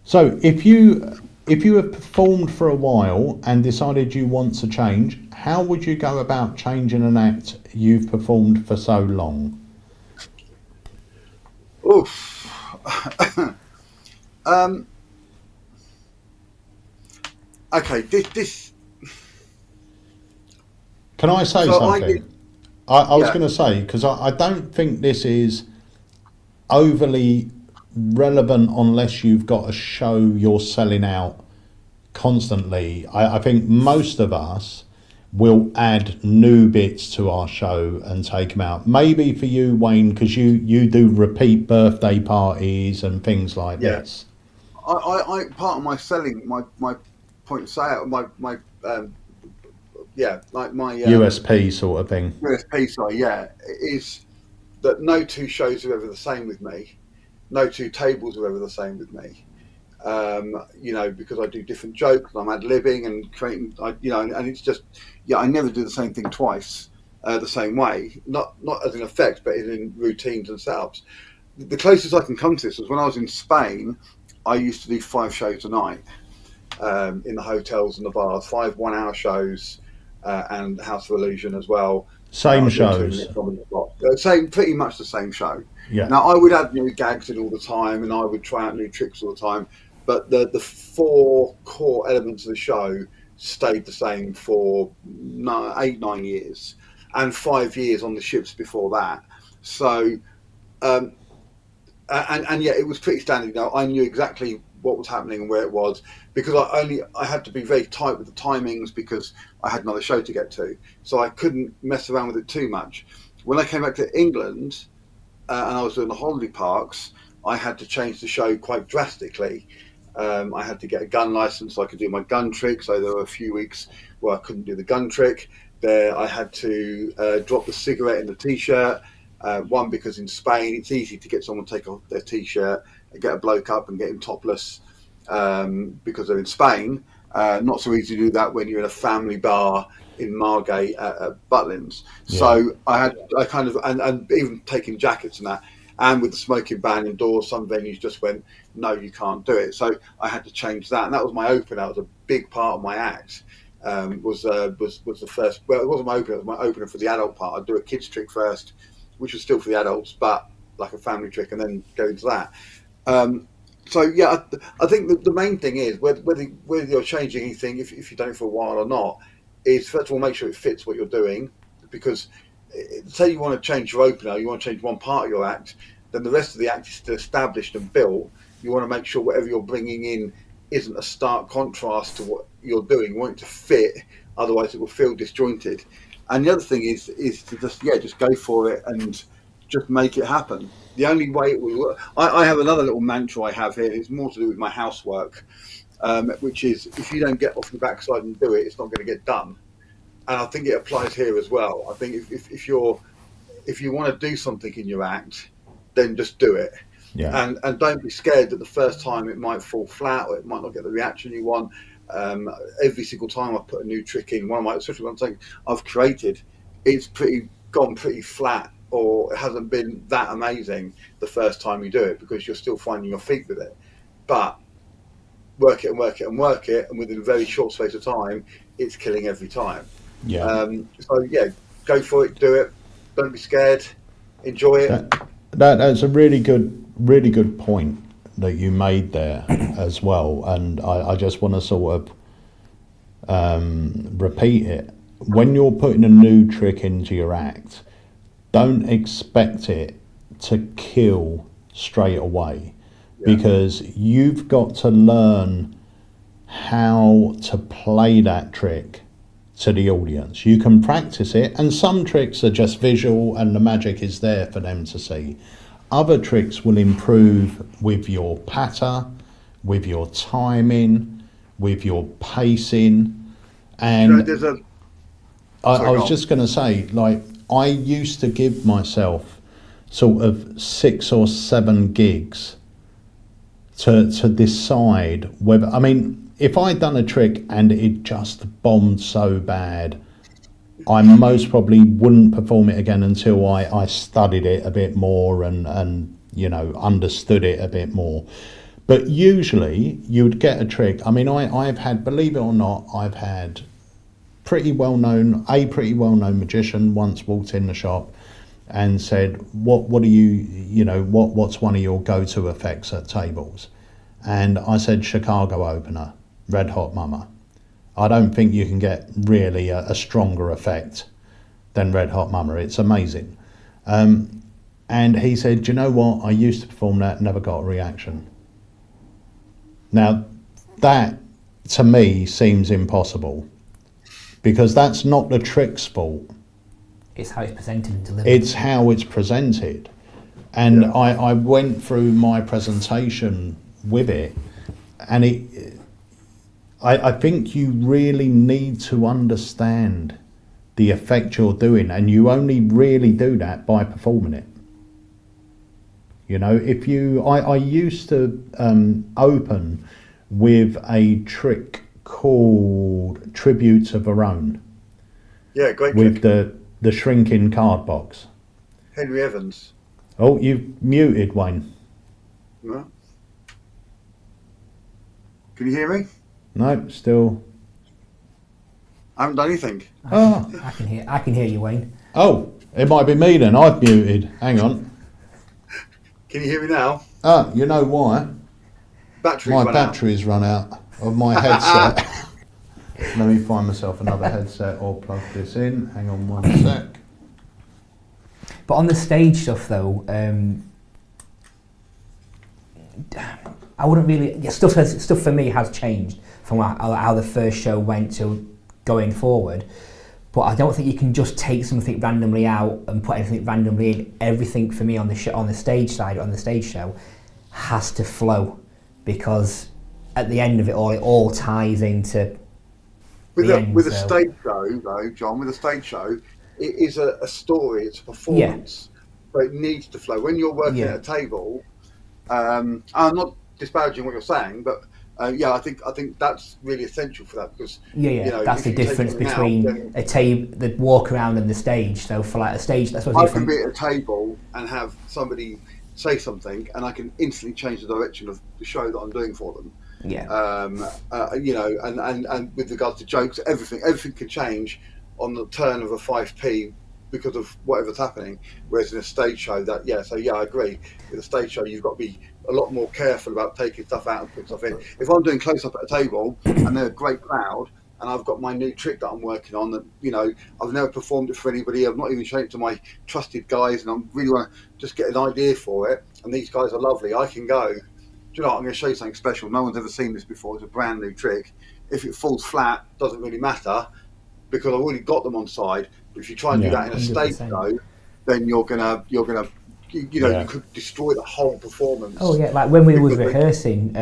So if you have performed for a while and decided you want to change, how would you go about changing an act you've performed for so long? Oof. Okay, this. Can I say So something? I was Yeah. going to say, because I don't think this is overly relevant unless you've got a show you're selling out constantly. I think most of us will add new bits to our show and take them out. Maybe for you, Wayne, because you do repeat birthday parties and things like Yeah. this. I part of my selling, my point of sale, my USP sort of thing. USP side, is that no two shows are ever the same with me. No two tables are ever the same with me. Because I do different jokes, and I'm ad-libbing and creating, and it's just, I never do the same thing twice, the same way. Not as an effect, but in routines and setups. The closest I can come to this was when I was in Spain. I used to do 5 shows a night in the hotels and the bars, 5 one-hour shows, and House of Illusion as well. Same I shows. did 2 minutes on the spot. Same, pretty much the same show. Yeah. Now I would add new gags in all the time, and I would try out new tricks all the time. But the 4 core elements of the show stayed the same for 8-9 years, and 5 years on the ships before that. So, it was pretty standard. I knew exactly what was happening and where it was, because I had to be very tight with the timings because I had another show to get to, so I couldn't mess around with it too much. When I came back to England and I was doing the holiday parks, I had to change the show quite drastically. I had to get a gun license so I could do my gun trick. So there were a few weeks where I couldn't do the gun trick. There, I had to drop the cigarette in the t-shirt. One, because in Spain it's easy to get someone to take off their t-shirt and get a bloke up and get him topless because they're in Spain. Not so easy to do that when you're in a family bar in Margate at Butlins. Yeah. So I kind of even taking jackets and that. And with the smoking ban indoors, some venues just went, no, you can't do it. So I had to change that, and that was my opener. That was a big part of my act. Was the first? Well, it wasn't my opener. It was my opener for the adult part. I'd do a kids trick first, which was still for the adults, but like a family trick, and then go into that. I think the main thing is whether you're changing anything, if you've done it for a while or not, is first of all make sure it fits what you're doing, because say you want to change your opener, you want to change one part of your act, then the rest of the act is still established and built. You want to make sure whatever you're bringing in isn't a stark contrast to what you're doing. You want it to fit, otherwise it will feel disjointed. And the other thing is to just go for it and just make it happen. The only way it will work. I have another little mantra I have here. It's more to do with my housework, which is if you don't get off the backside and do it, it's not going to get done. And I think it applies here as well. I think if you want to do something in your act, then just do it. Yeah. And don't be scared that the first time it might fall flat or it might not get the reaction you want. Every single time I put a new trick in, especially one thing I've created, it's gone pretty flat, or it hasn't been that amazing the first time you do it, because you're still finding your feet with it. But work it and work it and work it, and within a very short space of time, it's killing every time. Yeah. So yeah, go for it, do it. Don't be scared. Enjoy it. That's a really good point that you made there as well, and I just want to sort of repeat it. When you're putting a new trick into your act, don't expect it to kill straight away, because you've got to learn how to play that trick to the audience. You can practice it, and some tricks are just visual and the magic is there for them to see. Other tricks will improve with your patter, with your timing, with your pacing. And There's a. I was just going to say, like, I used to give myself sort of 6 or 7 gigs to decide whether, I mean, if I'd done a trick and it just bombed so bad, I most probably wouldn't perform it again until I studied it a bit more and you know, understood it a bit more. But usually you'd get a trick. I mean, I've had, believe it or not, I've had a pretty well-known magician once walked in the shop and said, what do you know, what's one of your go-to effects at tables? And I said, Chicago opener, Red Hot Mama. I don't think you can get really a stronger effect than Red Hot Mama. It's amazing. And he said, do you know what? I used to perform that, never got a reaction. Now, that to me seems impossible, because that's not the trick's fault. It's how it's presented and delivered. It's how it's presented. And I went through my presentation with it, and I think you really need to understand the effect you're doing, and you only really do that by performing it. You know, if you, I used to open with a trick called Tribute to Verone. Yeah, great with trick. the shrinking card box. Henry Evans. Oh, you've muted, Wayne. No. Can you hear me? No, still. I haven't done anything. Oh, I can hear you, Wayne. oh, it might be me then. I've muted. Hang on. Can you hear me now? Ah, you know why? Batteries run out. Battery's run out of my headset. Let me find myself another headset or plug this in. Hang on one sec. But on the stage stuff, though, I wouldn't really. Stuff for me has changed from how the first show went to going forward. But I don't think you can just take something randomly out and put anything randomly in. Everything for me on the stage side, on the stage show, has to flow, because at the end of it all ties into With the a end. with a stage show, though, John, with a stage show, it is a story. It's a performance, so it needs to flow. When you're working at a table, I'm not disparaging what you're saying, but I think that's really essential for that, because you know, that's the difference between a table, the walk around, and the stage. So for like a stage, that's what I can be at a table and have somebody say something, and I can instantly change the direction of the show that I'm doing for them. Yeah. You know, and with regards to jokes, everything can change on the turn of a 5p because of whatever's happening. Whereas in a stage show, I agree. With a stage show, you've got to be a lot more careful about taking stuff out and putting stuff in. If I'm doing close up at a table and they're a great crowd, and I've got my new trick that I'm working on, that, you know, I've never performed it for anybody, I've not even shown it to my trusted guys, and I really want to just get an idea for it, and these guys are lovely, I can go, do you know what, I'm going to show you something special. No one's ever seen this before. It's a brand new trick. If it falls flat, doesn't really matter, because I've already got them on side. But if you try and do that in a 100%. stage show, then you're gonna you could destroy the whole performance. Oh yeah, like when we was rehearsing,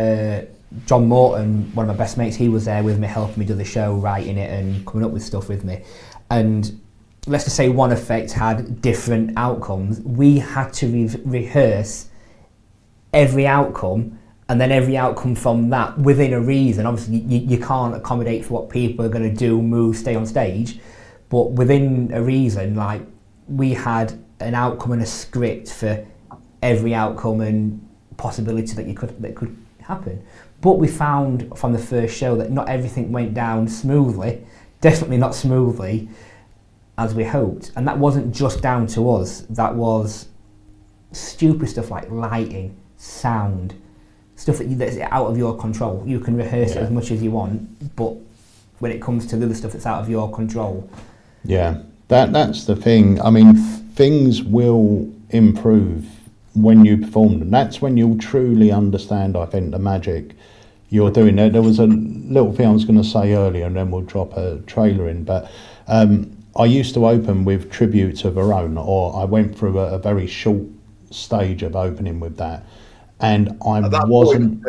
John Morton, one of my best mates, he was there with me, helping me do the show, writing it and coming up with stuff with me. And let's just say one effect had different outcomes. We had to rehearse every outcome, and then every outcome from that within a reason. Obviously, you can't accommodate for what people are going to do, move, stay on stage, but within a reason, like we had an outcome and a script for every outcome and possibility that could happen. But we found from the first show that not everything went down smoothly, definitely not smoothly as we hoped. And that wasn't just down to us, that was stupid stuff like lighting, sound, stuff that's out of your control. You can rehearse it as much as you want, but when it comes to the other stuff that's out of your control. Yeah, that's the thing. I mean, things will improve when you perform them. That's when you'll truly understand, I think, the magic you're doing. There was a little thing I was going to say earlier, and then we'll drop a trailer in, but I used to open with tributes of our own, or I went through a very short stage of opening with that, and I wasn't...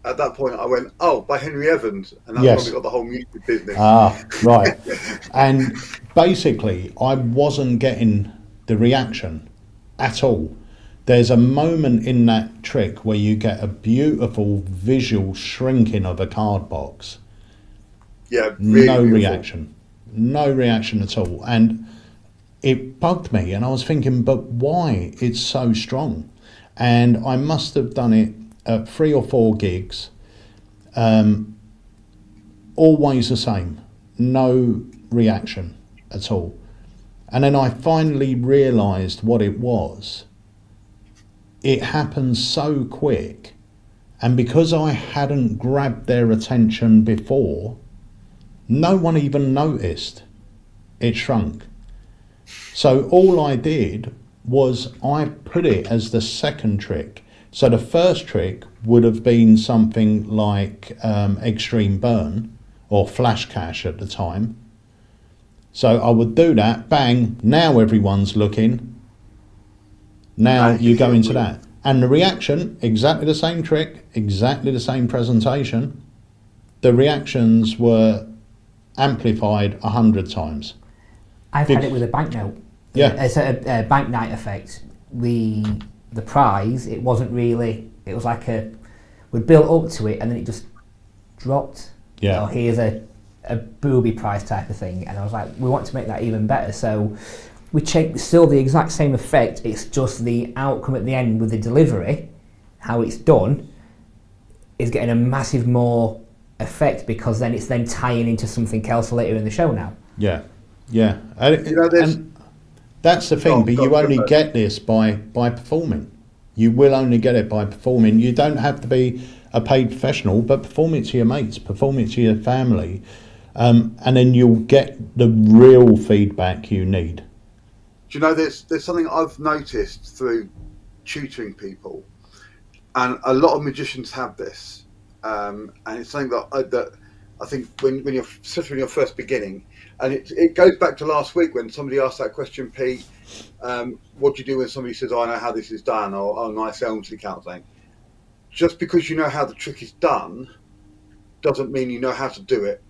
At that point, I went, oh, by Henry Evans, and that's when we got the whole music business. Ah, right. And basically, I wasn't getting the reaction at all. There's a moment in that trick where you get a beautiful visual shrinking of a card box. Yeah, really no beautiful. reaction. No reaction at all. And it bugged me, and I was thinking, but why? It's so strong. And I must have done it at 3 or 4 gigs, always the same, no reaction at all. And then I finally realised what it was. It happened so quick, and because I hadn't grabbed their attention before, no one even noticed it shrunk. So all I did was I put it as the second trick. So the first trick would have been something like Extreme Burn or Flash Cash at the time. So I would do that, bang, now everyone's looking. Now you go into that. And the reaction, exactly the same trick, exactly the same presentation. The reactions were amplified 100 times. I've had it with a banknote. Yeah. It's a banknight effect. The prize, it wasn't really, it was like we'd built up to it and then it just dropped. Yeah. Oh, here's a booby prize type of thing. And I was like, we want to make that even better. So we checked still the exact same effect, it's just the outcome at the end with the delivery, how it's done, is getting a massive more effect because then it's then tying into something else later in the show now. Yeah, yeah. And that's the thing, but you only get this by performing. You will only get it by performing. You don't have to be a paid professional, but perform it to your mates, perform it to your family, and then you'll get the real feedback you need. Do you know, there's something I've noticed through tutoring people, and a lot of magicians have this, and it's something that I think when you're especially when you're first beginning, and it goes back to last week when somebody asked that question, Pete, what do you do when somebody says, oh, I know how this is done, or oh, nice Elmsley count thing. Just because you know how the trick is done doesn't mean you know how to do it.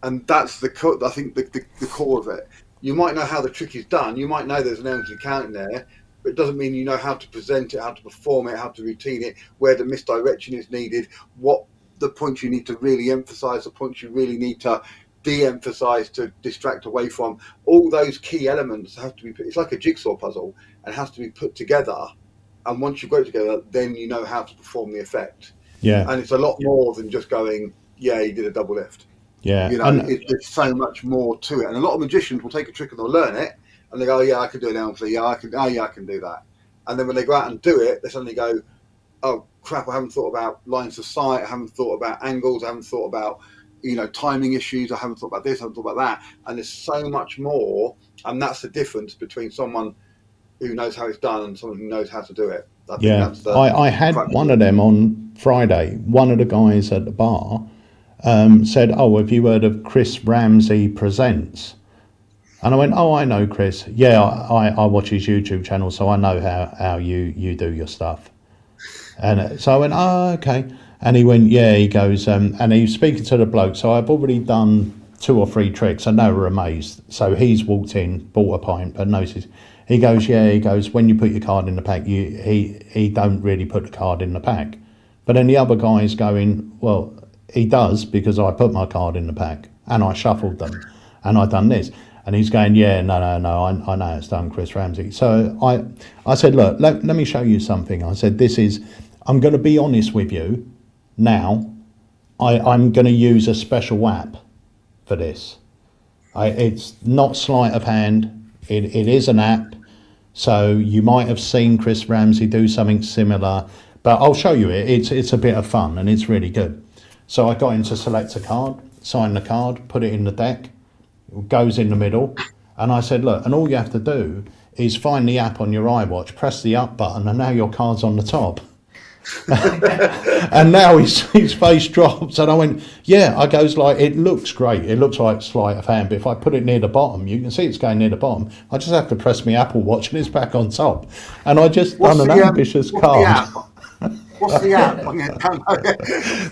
And that's I think the core of it. You might know how the trick is done, you might know there's an Elmsley count in there, but it doesn't mean you know how to present it, how to perform it, how to routine it, where the misdirection is needed, what the points you need to really emphasize, the points you really need to de-emphasize to distract away from. All those key elements have to be it's like a jigsaw puzzle and has to be put together, and once you've got it together, then you know how to perform the effect. Yeah. And it's a lot more than just going, yeah, he did a double lift. Yeah. You know, there's so much more to it. And a lot of magicians will take a trick and they'll learn it and they go, oh, yeah, I can do an Elmsley, yeah, I can do that. And then when they go out and do it, they suddenly go, oh crap, I haven't thought about lines of sight, I haven't thought about angles, I haven't thought about, you know, timing issues, I haven't thought about this, I haven't thought about that. And there's so much more, and that's the difference between someone who knows how it's done and someone who knows how to do it. I had one of them on Friday. One of the guys at the bar said, oh, have you heard of Chris Ramsey Presents? And I went, oh, I know Chris. Yeah, I watch his YouTube channel, so I know how you do your stuff. And so I went, oh, okay. And he went, yeah, he goes, and he was speaking to the bloke. So I've already done 2 or 3 tricks and they were amazed. So he's walked in, bought a pint, but noticed. He goes, yeah, he goes, when you put your card in the pack, he don't really put the card in the pack. But then the other guy's going, well, he does, because I put my card in the pack and I shuffled them and I done this. And he's going, yeah, no, I know it's done, Chris Ramsey. So I said, look, let me show you something. I said, this is, I'm going to be honest with you now. I'm going to use a special app for this. It's not sleight of hand. It is an app. So you might have seen Chris Ramsey do something similar, but I'll show you it. It's a bit of fun and it's really good. So I got him to select a card, sign the card, put it in the deck, it goes in the middle. And I said, look, and all you have to do is find the app on your iWatch, press the up button, and now your card's on the top. And now his face drops, and I went, yeah. I goes like, it looks great. It looks like sleight of hand, but if I put it near the bottom, you can see it's going near the bottom. I just have to press my Apple Watch, and it's back on top. And I just done an ambitious card. What's the app?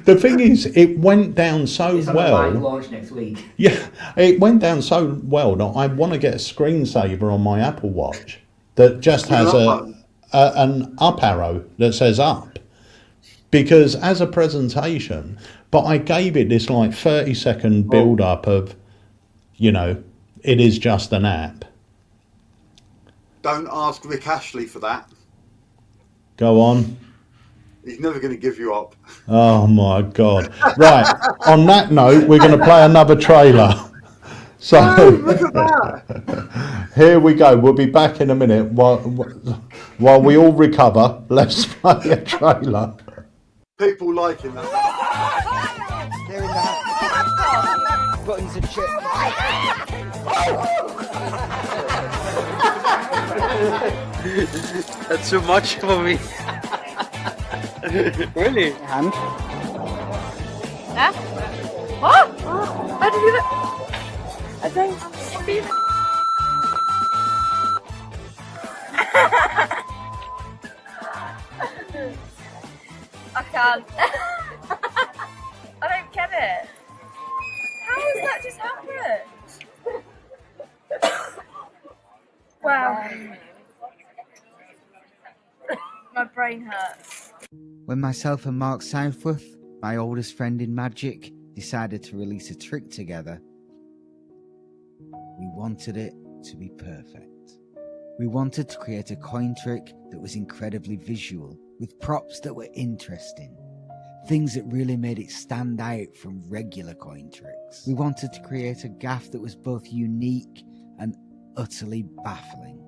The thing is, it went down so It's on a well. live launch next week. Yeah, it went down so well that I want to get a screensaver on my Apple Watch that just has an up arrow that says up. Because as a presentation, but I gave it this like 30-second build up of, it is just an app. Don't ask Rick Ashley for that. Go on. He's never going to give you up. Oh my God. Right. On that note, we're going to play another trailer. So Look at that. Here we go. We'll be back in a minute while we all recover. Let's play a trailer. People liking that. They're in the house. Buttons and shit. That's too much for me. Really? Hand. Huh? What? How do you do that? I don't feel it. I can't. I don't get it. How has that just happened? Wow. My brain hurts. When myself and Mark Southworth, my oldest friend in magic, decided to release a trick together, we wanted it to be perfect. We wanted to create a coin trick that was incredibly visual, with props that were interesting, things that really made it stand out from regular coin tricks. We wanted to create a gaff that was both unique and utterly baffling.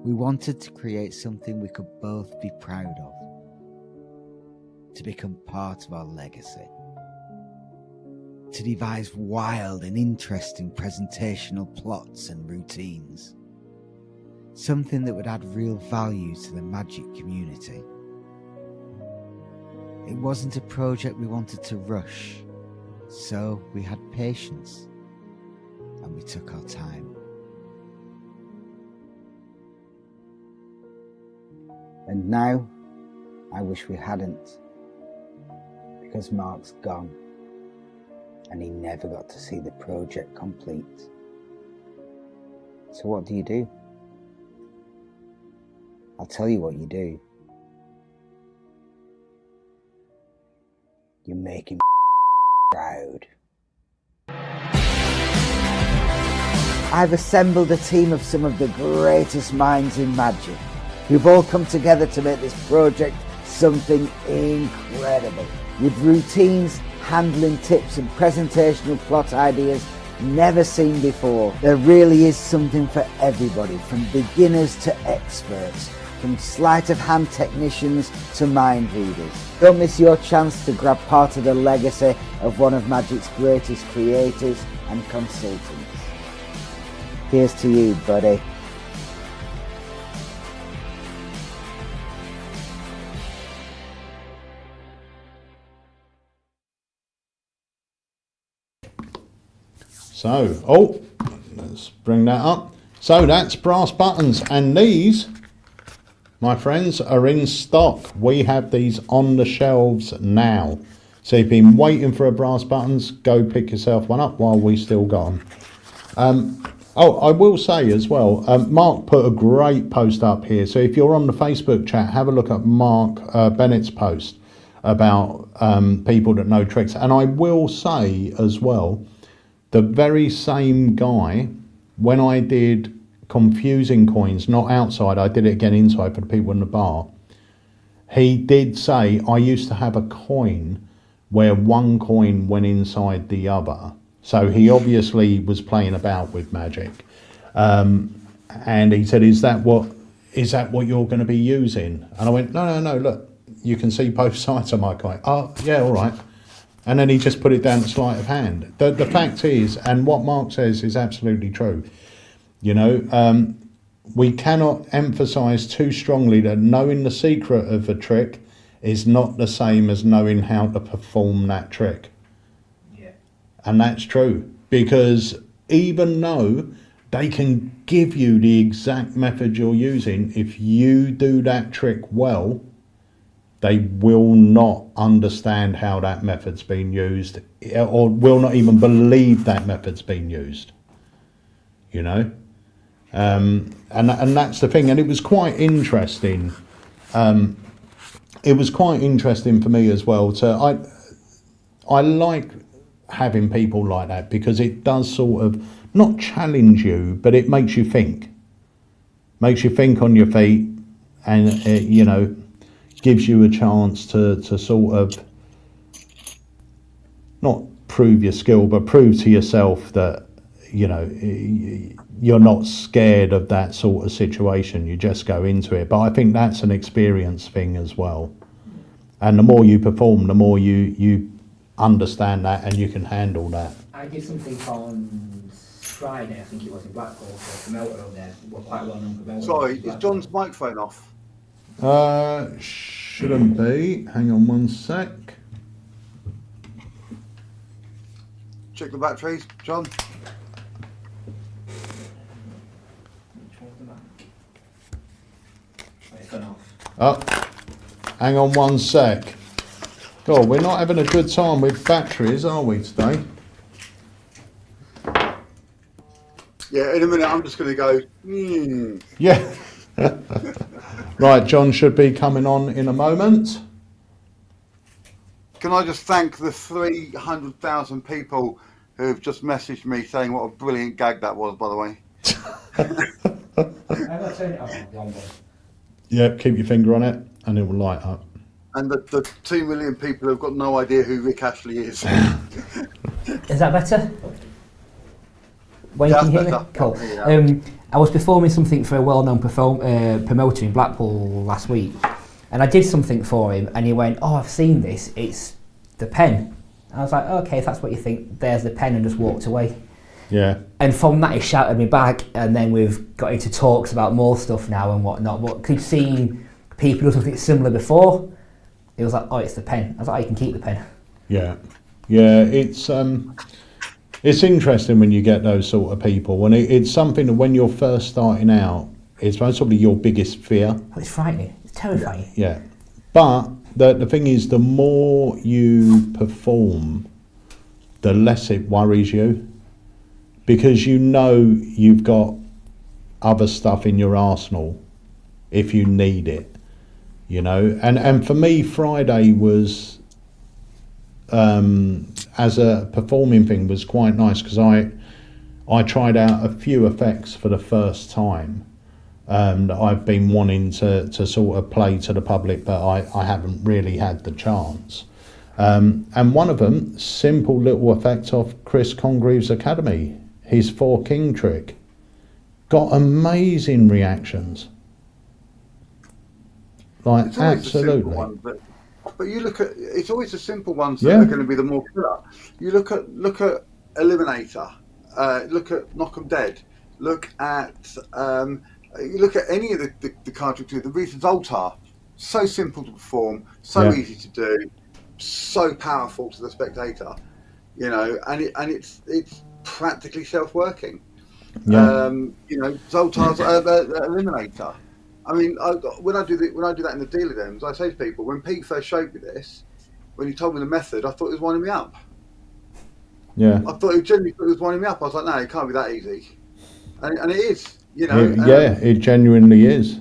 We wanted to create something we could both be proud of, to become part of our legacy, to devise wild and interesting presentational plots and routines, something that would add real value to the magic community. It wasn't a project we wanted to rush, so we had patience and we took our time. And now, I wish we hadn't, because Mark's gone and he never got to see the project complete. So what do? I'll tell you what you do. You make him proud. I've assembled a team of some of the greatest minds in magic, who've all come together to make this project something incredible. With routines, handling tips and presentational plot ideas never seen before. There really is something for everybody, from beginners to experts, from sleight of hand technicians to mind readers. Don't miss your chance to grab part of the legacy of one of Magic's greatest creators and consultants. Here's to you, buddy. So, let's bring that up. So that's brass buttons, and these, my friends, are in stock. We have these on the shelves now. So if you've been waiting for a brass buttons, go pick yourself one up while we still got them. I will say as well, Mark put a great post up here. So if you're on the Facebook chat, have a look at Mark Bennett's post about people that know tricks. And I will say as well, the very same guy, when I did confusing coins, not outside, I did it again inside for the people in the bar. he did say, I used to have a coin where one coin went inside the other. So he obviously was playing about with magic. And he said, is that what you're going to be using? And I went, no, look, you can see both sides of my coin. Oh, yeah, all right. And then he just put it down to sleight of hand. The fact is, and what Mark says is absolutely true, you know, we cannot emphasize too strongly that knowing the secret of a trick is not the same as knowing how to perform that trick. Yeah. And that's true, because even though they can give you the exact method you're using, if you do that trick well, they will not understand how that method's been used, or will not even believe that method's been used, you know. And that's the thing. And it was quite interesting. It was quite interesting for me as well. I like having people like that, because it does sort of not challenge you, but it makes you think. Makes you think on your feet, and it, you know, gives you a chance to sort of not prove your skill, but prove to yourself that, you know, you're not scared of that sort of situation. You just go into it. But I think that's an experience thing as well. And the more you perform, the more you understand that, and you can handle that. I did something on Friday, I think it was, in Blackpool, for a promoter over there, quite a well-known promoter. Sorry, is John's microphone off? Shouldn't be. Hang on one sec. Check the batteries, John. It's gone off. Oh, hang on one sec. God, we're not having a good time with batteries, are we, today? Yeah, in a minute I'm just going to go, Yeah. Right, John should be coming on in a moment. Can I just thank the 300,000 people who have just messaged me saying what a brilliant gag that was, by the way. I'm not turning it off on the on one. Yep, keep your finger on it and it will light up. And the 2 million people who've got no idea who Rick Ashley is. Is that better? Wayne, Yeah, can you hear better. me? Cool. Yeah. I was performing something for a well-known promoter in Blackpool last week, and I did something for him, and he went, "Oh, I've seen this. It's the pen." I was like, "Okay, if that's what you think, there's the pen," and just walked away. Yeah. And from that, he shouted me back, and then we've got into talks about more stuff now and whatnot. But could seen people do something similar before. It was like, "Oh, it's the pen." I was like, "Oh, you can keep the pen." Yeah. Yeah, it's interesting when you get those sort of people, and it's something that when you're first starting out, it's most probably your biggest fear. Oh, it's frightening. It's terrifying. Yeah. But the thing is, the more you perform, the less it worries you, because you know you've got other stuff in your arsenal if you need it, you know. And for me, Friday was, as a performing thing, was quite nice, because I tried out a few effects for the first time that I've been wanting to sort of play to the public, but I haven't really had the chance. And one of them, simple little effect off Chris Congreve's Academy, his 4 King trick, got amazing reactions. Like, It's always the simple absolutely. ones, but you look at, it's always the simple ones Yeah. that are going to be the more killer. You look at Eliminator, look at Knock 'em Dead, look at any of the card tricks. The reasons Zoltar, so simple to perform, so Yeah. easy to do, so powerful to the spectator, you know, and it's practically self-working. Yeah. You know, Zoltar's Eliminator. I mean, when I do that in the dealer demos, I say to people, when Pete first showed me this, when he told me the method, I thought it was winding me up. Yeah. I thought it genuinely was winding me up. I was like, no, it can't be that easy, and it is. You know. It genuinely is.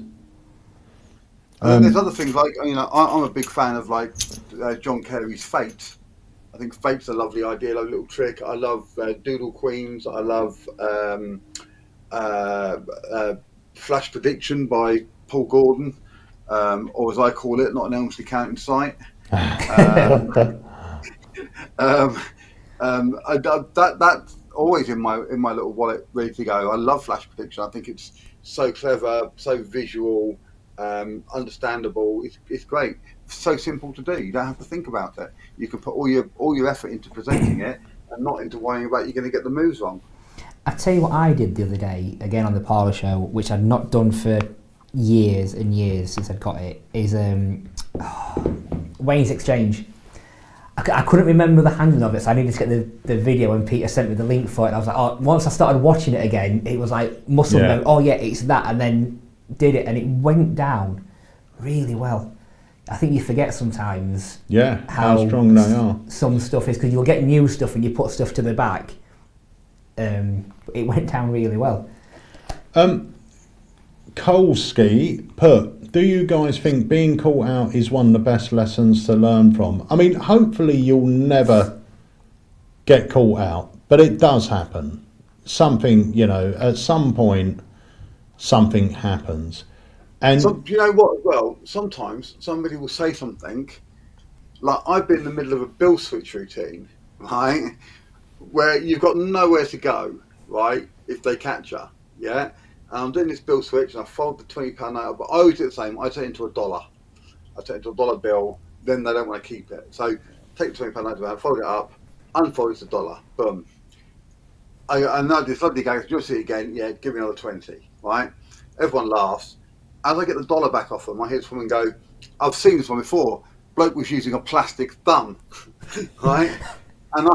And then there's other things like, you know, I'm a big fan of like John Kerry's Fate. I think Fate's a lovely idea, like a little trick. I love Doodle Queens. I love Flash Prediction by Paul Gordon. or as I call it, not an Elmsley counting site. That's always in my little wallet, ready to go. I love flash prediction. I think it's so clever, so visual, understandable. It's great. So simple to do. You don't have to think about it. You can put all your effort into presenting it, and not into worrying about you're going to get the moves wrong. I tell you what I did the other day, again on the parlour show, which I'd not done for years and years since I'd got it, is Wayne's Exchange. I couldn't remember the handling of it, so I needed to get the video, and Peter sent me the link for it. I was like, oh, once I started watching it again, it was like muscle memory. Oh yeah, it's that, and then did it, and it went down really well. I think you forget sometimes how strong they are. Some stuff is, because you'll get new stuff and you put stuff to the back. It went down really well. Kolsky put, do you guys think being caught out is one of the best lessons to learn from? I mean, hopefully you'll never get caught out, but it does happen. Something, at some point, something happens. And so, you know what, as well, sometimes somebody will say something, like I've been in the middle of a bill switch routine, right, where you've got nowhere to go, right, if they catch you, yeah? And I'm doing this bill switch, and I fold the £20 note, but I always do the same. I take it into $1. I take it into a $1 bill, then they don't want to keep it. So take the £20 note, fold it up, unfold it to $1, boom. I know this lovely guy, you'll see it again, yeah, give me another 20, right? Everyone laughs. As I get the $1 back off them, I hear this woman go, I've seen this one before. Bloke was using a plastic thumb, right? And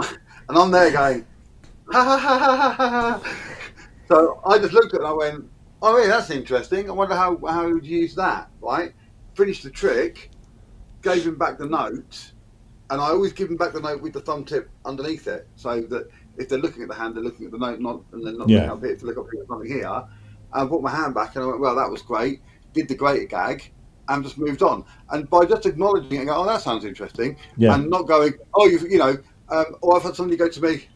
I'm there going, ha ha ha ha ha ha. So I just looked at it and I went, oh yeah, that's interesting. I wonder how you'd use that, right? Finished the trick, gave him back the note, and I always give him back the note with the thumb tip underneath it, so that if they're looking at the hand, they're looking at the note, and they're not looking up here to look up here, something here. And I put my hand back and I went, well, that was great. Did the greater gag and just moved on. And by just acknowledging it and going, oh, that sounds interesting, and not going, oh, or I've had somebody go to me,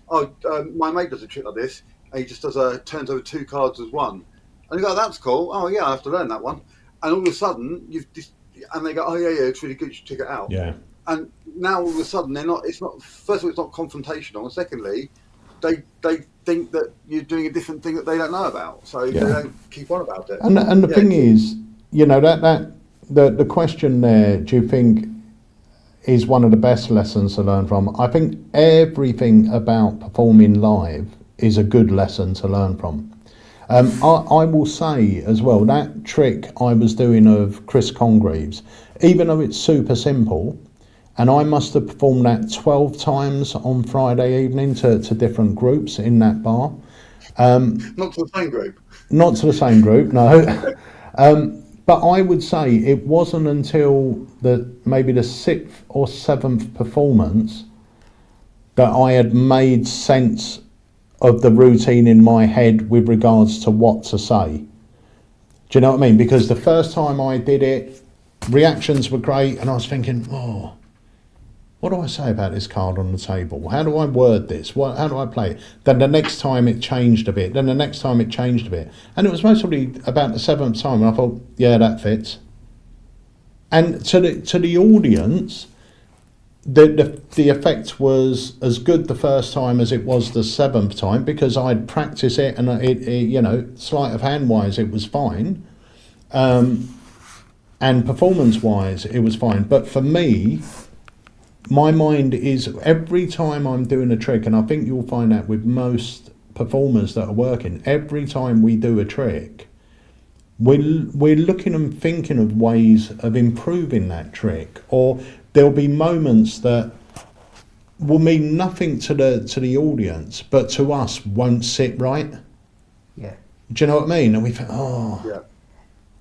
oh, my mate does a trick like this, and he just turns over 2 cards as one. And you go, that's cool. Oh, yeah, I have to learn that one. And all of a sudden, and they go, oh, yeah, it's really good, you should check it out. Yeah. And now all of a sudden, first of all, it's not confrontational, and secondly, they think that you're doing a different thing that they don't know about, so they don't keep on about it. And the thing is, the question there, do you think is one of the best lessons to learn from? I think everything about performing live is a good lesson to learn from. I will say as well, that trick I was doing of Chris Congreve's, even though it's super simple, and I must have performed that 12 times on Friday evening to different groups in that bar. Not to the same group? Not to the same group, no. But I would say it wasn't until maybe the 6th or 7th performance that I had made sense of the routine in my head with regards to what to say. Do you know what I mean? Because the first time I did it, reactions were great, and I was thinking, oh, what do I say about this card on the table? How do I word this? How do I play it? Then the next time it changed a bit. Then the next time it changed a bit. And it was mostly about the 7th time, and I thought, yeah, that fits. And to the audience, the effect was as good the first time as it was the 7th time, because I'd practice it, and it sleight of hand wise, it was fine. And performance wise, it was fine. But for me, my mind is, every time I'm doing a trick, and I think you'll find that with most performers that are working, every time we do a trick, we're looking and thinking of ways of improving that trick, or there'll be moments that will mean nothing to the audience, but to us won't sit right. Yeah. Do you know what I mean? And we think,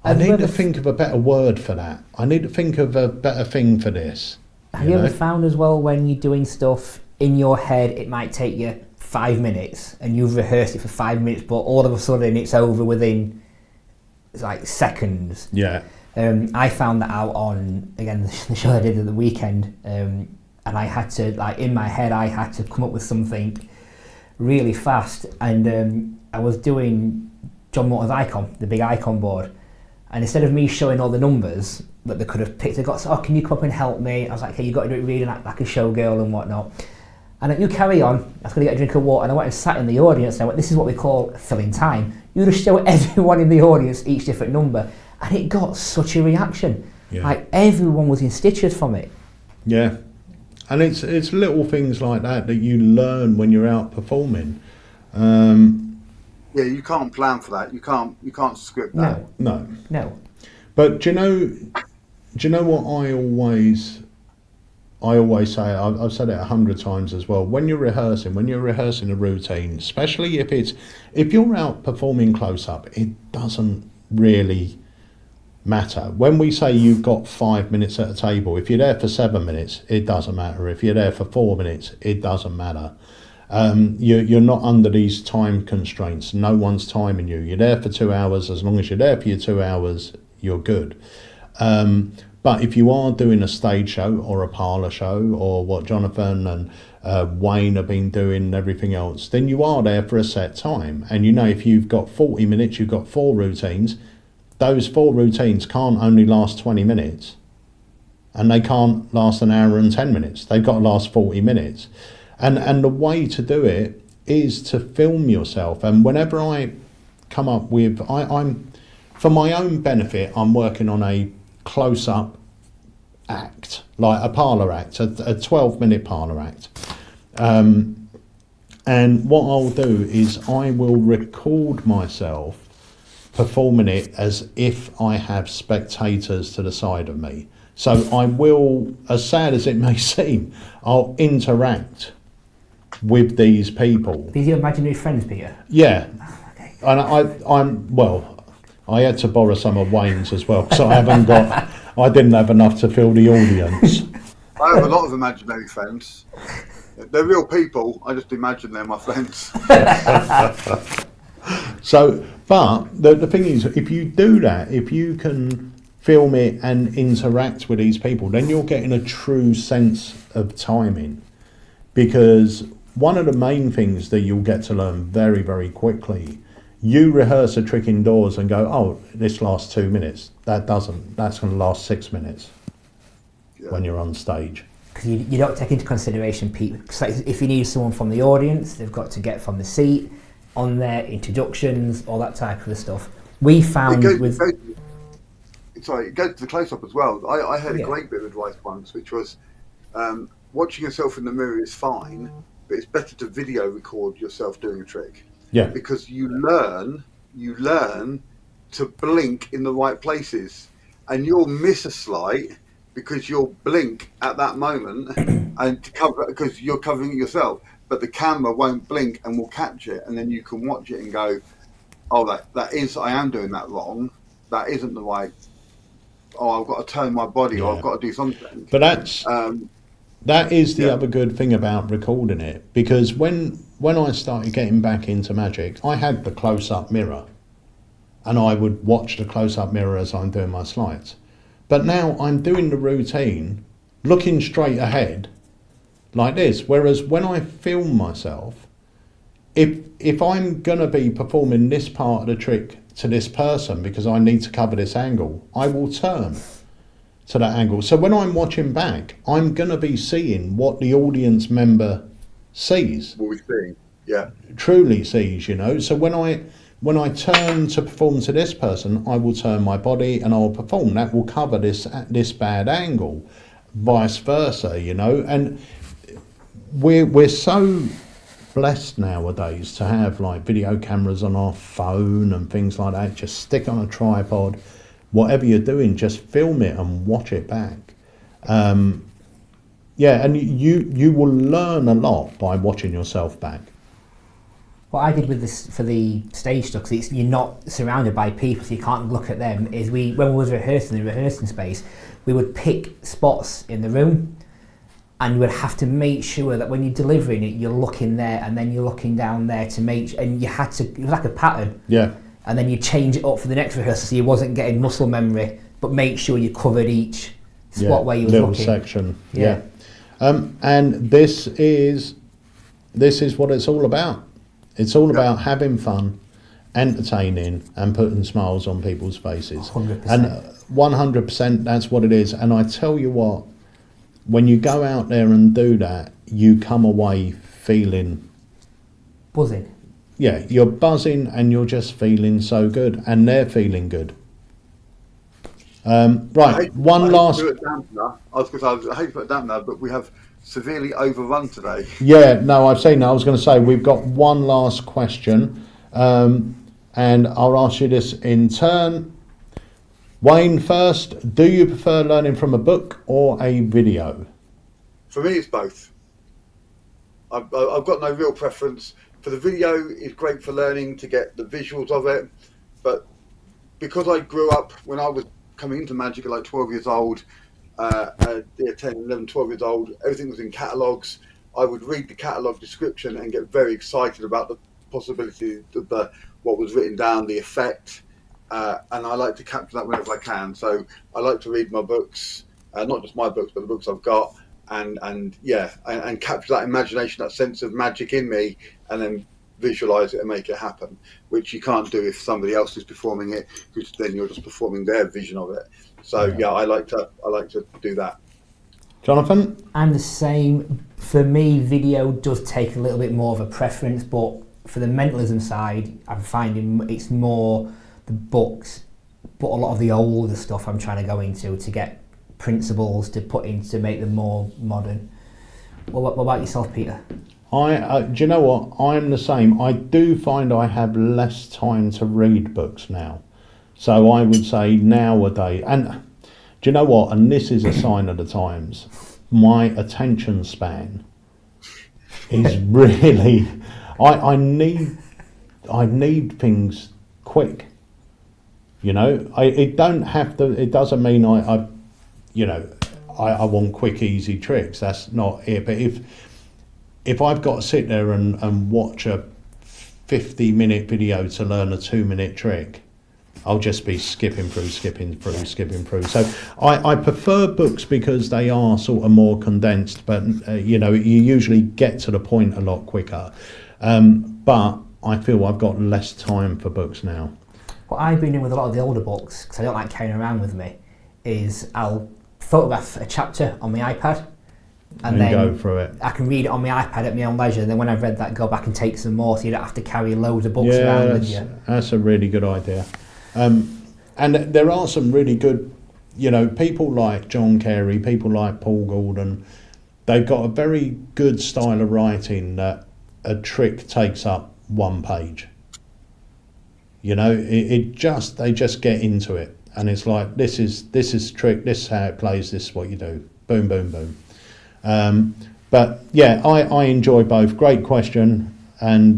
I need to think of a better word for that. I need to think of a better thing for this. Have you ever found as well, when you're doing stuff in your head, it might take you 5 minutes and you've rehearsed it for 5 minutes, but all of a sudden it's over within like seconds? Yeah. I found that out on, again, the show I did at the weekend, and I had to, like, in my head, I had to come up with something really fast, and I was doing John Morton's icon, the big icon board, And instead of me showing all the numbers that they could have picked, they got, oh, can you come up and help me? I was like, okay, you got to do it really like a showgirl and whatnot. And like, you carry on, I was going to get a drink of water, and I went and sat in the audience, and I went, this is what we call filling time. You just show everyone in the audience each different number, and it got such a reaction. Yeah. Like, everyone was in stitches from it. Yeah. And it's little things like that you learn when you're out performing. Yeah, you can't plan for that. You can't script that. No. But do you know what I always say, I've said it 100 times as well, when you're rehearsing a routine, especially if you're out performing close up, it doesn't really matter. When we say you've got 5 minutes at a table, if you're there for 7 minutes, it doesn't matter. If you're there for 4 minutes, it doesn't matter. You're not under these time constraints. No one's timing you. You're there for 2 hours. As long as you're there for your 2 hours, you're good. But if you are doing a stage show or a parlour show, or what Jonathan and Wayne have been doing and everything else, then you are there for a set time. And you know, if you've got 40 minutes, you've got 4 routines. Those 4 routines can't only last 20 minutes. And they can't last an hour and 10 minutes. They've got to last 40 minutes. And the way to do it is to film yourself. And whenever I come up with, I'm for my own benefit, I'm working on a close-up act, like a parlour act, a 12-minute parlour act. And what I'll do is I will record myself performing it as if I have spectators to the side of me. So I will, as sad as it may seem, I'll interact with these people. These are your imaginary friends, Peter? Yeah. Oh, okay. And I had to borrow some of Wayne's as well, because I didn't have enough to fill the audience. I have a lot of imaginary friends. They're real people. I just imagine they're my friends. So, but the thing is, if you do that, if you can film it and interact with these people, then you're getting a true sense of timing. Because one of the main things that you'll get to learn very, very quickly, you rehearse a trick indoors and go, oh, this lasts 2 minutes. That's going to last 6 minutes when you're on stage. Because you don't take into consideration people. Like, if you need someone from the audience, they've got to get from the seat, on their introductions, all that type of stuff. We found it goes to the close-up as well. I heard a great bit of advice once, which was watching yourself in the mirror is fine, but it's better to video record yourself doing a trick. Yeah. Because you learn to blink in the right places, and you'll miss a slight because you'll blink at that moment and to cover, because you're covering it yourself, but the camera won't blink and will catch it, and then you can watch it and go, oh, that is, I am doing that wrong. That isn't the right. Oh, I've got to turn my body, or I've got to do something. But that is the other good thing about recording it, because when I started getting back into magic, I had the close-up mirror, and I would watch the close-up mirror as I'm doing my slides. But now I'm doing the routine, looking straight ahead, like this. Whereas when I film myself, if I'm going to be performing this part of the trick to this person because I need to cover this angle, I will turn to that angle. So when I'm watching back, I'm going to be seeing what the audience member sees. What we see, yeah. Truly sees, you know. So when I turn to perform to this person, I will turn my body and I'll perform. That will cover this bad angle, vice versa, you know. And we're so blessed nowadays to have like video cameras on our phone and things like that. Just stick on a tripod. Whatever you're doing, just film it and watch it back. And you will learn a lot by watching yourself back. What I did with this for the stage stuff, because you're not surrounded by people, so you can't look at them, is when we was rehearsing in the rehearsing space, we would pick spots in the room, and you would have to make sure that when you're delivering it, you're looking there, and then you're looking down there to make, and you had to, it was like a pattern. Yeah. And then you change it up for the next rehearsal, so you wasn't getting muscle memory, but make sure you covered each spot where you was little looking. Section. Yeah. And this is what it's all about. It's all about having fun entertaining and putting smiles on people's faces. 100%. And 100%, that's what it is. And I tell you what, when you go out there and do that, you come away feeling... Buzzing. Yeah, you're buzzing and you're just feeling so good, and they're feeling good. Right, one last... I was going to say, I hate to put it down now, but we have severely overrun today. Yeah, no, I've seen that. I was going to say, we've got one last question, and I'll ask you this in turn. Wayne first, do you prefer learning from a book or a video? For me, it's both. I've got no real preference. For the video, it's great for learning to get the visuals of it, but because I grew up when I was coming into magic at like 12 years old, 10, 11, 12 years old, everything was in catalogues. I would read the catalogue description and get very excited about the possibility of what was written down, the effect, and I like to capture that whenever I can. So I like to read my books, not just my books, but the books I've got, and capture that imagination, that sense of magic in me, and then visualize it and make it happen, which you can't do if somebody else is performing it, because then you're just performing their vision of it. So yeah, I like to do that. Jonathan? I'm the same. For me, video does take a little bit more of a preference, but for the mentalism side, I'm finding it's more the books, but a lot of the older stuff I'm trying to go into to get principles to put in to make them more modern. What about yourself, Peter? Do you know what? I'm the same. I do find I have less time to read books now. So I would say nowadays, and do you know what? And this is a sign of the times. My attention span is really, I need things quick. You know, it doesn't mean I want quick, easy tricks. That's not it. But if I've got to sit there and watch a 50-minute video to learn a 2-minute trick, I'll just be skipping through. So I prefer books because they are sort of more condensed, but you usually get to the point a lot quicker. But I feel I've got less time for books now. What I've been doing with a lot of the older books, because I don't like carrying around with me, is I'll photograph a chapter on my iPad, and then go through it. I can read it on my iPad at my own leisure, and then when I've read that, go back and take some more, so you don't have to carry loads of books around with you. That's a really good idea. And there are some really good, people like John Carey, people like Paul Gordon. They've got a very good style of writing that a trick takes up one page. They just get into it, and it's like this is trick, this is how it plays, this is what you do, boom, boom, boom. But yeah, I enjoy both. Great question, and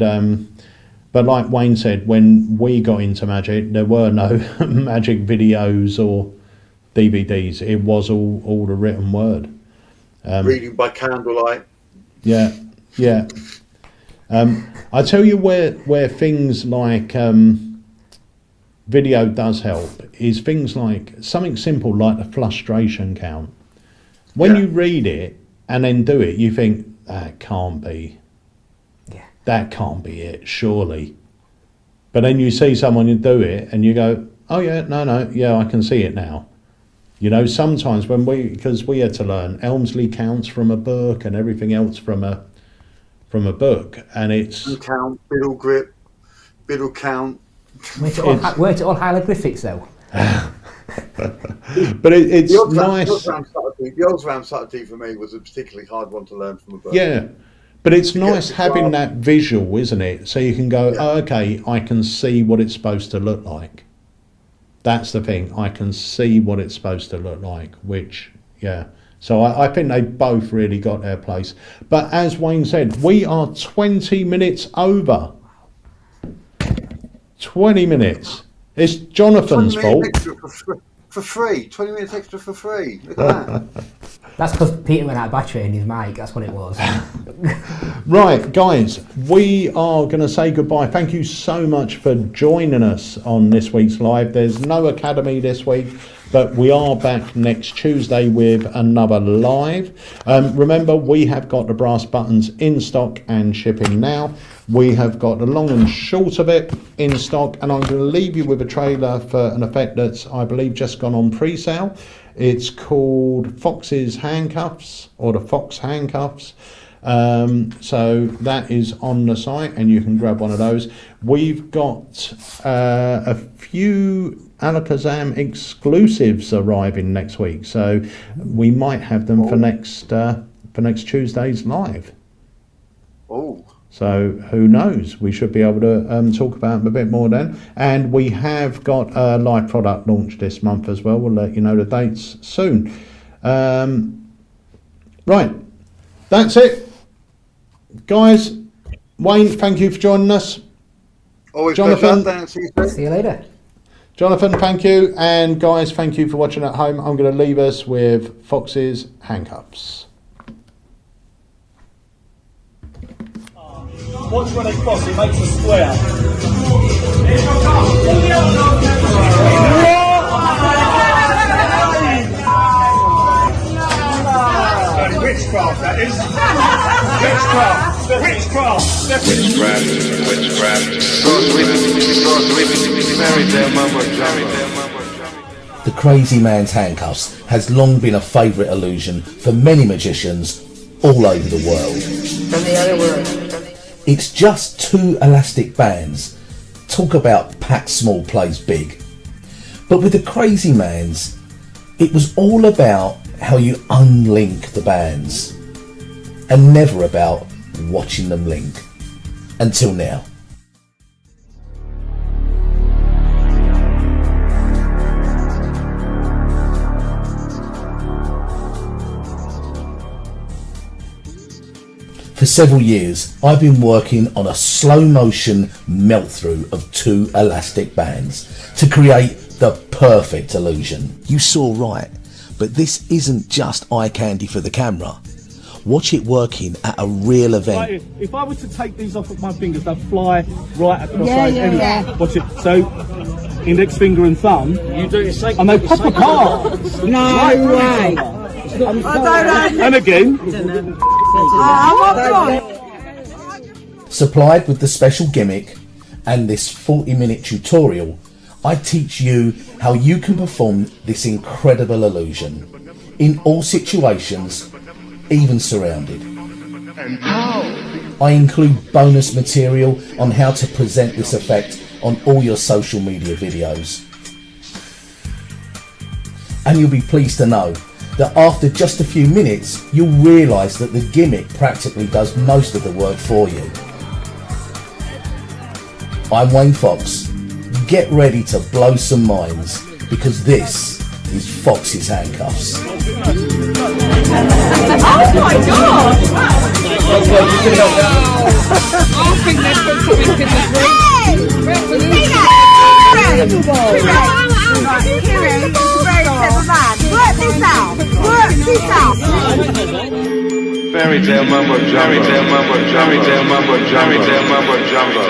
but like Wayne said, when we got into magic, there were no magic videos or DVDs. It was all the written word. Reading by candlelight. Yeah. I tell you where things like video does help is things like something simple like the frustration count. When you read it and then do it, you think that can't be it, surely. But then you see someone do it and you go, oh yeah, no, yeah, I can see it now. Sometimes because we had to learn Elmsley counts from a book and everything else from a book, and it's count, biddle grip, biddle count. Weren't it all hieroglyphics though? But it's nice. The Old Round Subtlety for me was a particularly hard one to learn from a book. Yeah, but it's nice having that visual, isn't it? So you can go, oh, okay, I can see what it's supposed to look like. That's the thing. I can see what it's supposed to look like, which, yeah. So I think they both really got their place. But as Wayne said, we are 20 minutes over. 20 minutes. It's Jonathan's fault. For free. 20 minutes extra for free. Look at that. That's because Peter went out of battery in his mic. That's what it was. Right, guys, we are going to say goodbye. Thank you so much for joining us on this week's live. There's no Academy this week, but we are back next Tuesday with another live. Remember, we have got the brass buttons in stock and shipping now. We have got the long and short of it in stock, and I'm going to leave you with a trailer for an effect that's, I believe, just gone on pre-sale. It's called Fox's Handcuffs, or the Fox Handcuffs. So that is on the site, and you can grab one of those. We've got a few AlakazamMagicUK exclusives arriving next week, so we might have them for next Tuesday's live. Oh. So who knows? We should be able to talk about them a bit more then. And we have got a live product launch this month as well. We'll let you know the dates soon. Right, that's it, guys. Wayne, thank you for joining us. Always Jonathan, pleasure. See you later. Jonathan, thank you. And guys, thank you for watching at home. I'm going to leave us with Fox's Handcuffs. Watch when they cross, it makes a square. Witchcraft, that is. Witchcraft. The Crazy Man's Handcuffs has long been a favourite illusion for many magicians all over the world. From the other world. It's just 2 elastic bands. Talk about pack small plays big. But with the Crazy Man's, it was all about how you unlink the bands, and never about watching them link. Until now. For several years, I've been working on a slow motion melt through of 2 elastic bands to create the perfect illusion. You saw right, but this isn't just eye candy for the camera. Watch it working at a real event. Right, if I was to take these off of my fingers, they'd fly right across everywhere. Watch it. So, index finger and thumb. You do it and they pop apart. No way. And again. Supplied with the special gimmick and this 40-minute tutorial, I teach you how you can perform this incredible illusion in all situations, even surrounded. I include bonus material on how to present this effect on all your social media videos. And you'll be pleased to know that after just a few minutes, you'll realise that the gimmick practically does most of the work for you. I'm Wayne Fox. Get ready to blow some minds, because this is Fox's Handcuffs. Oh my god! I think they've put something in the Fairy tale mumbo jumbo, fairy tale mumbo jumbo, fairy tale mumbo jumbo.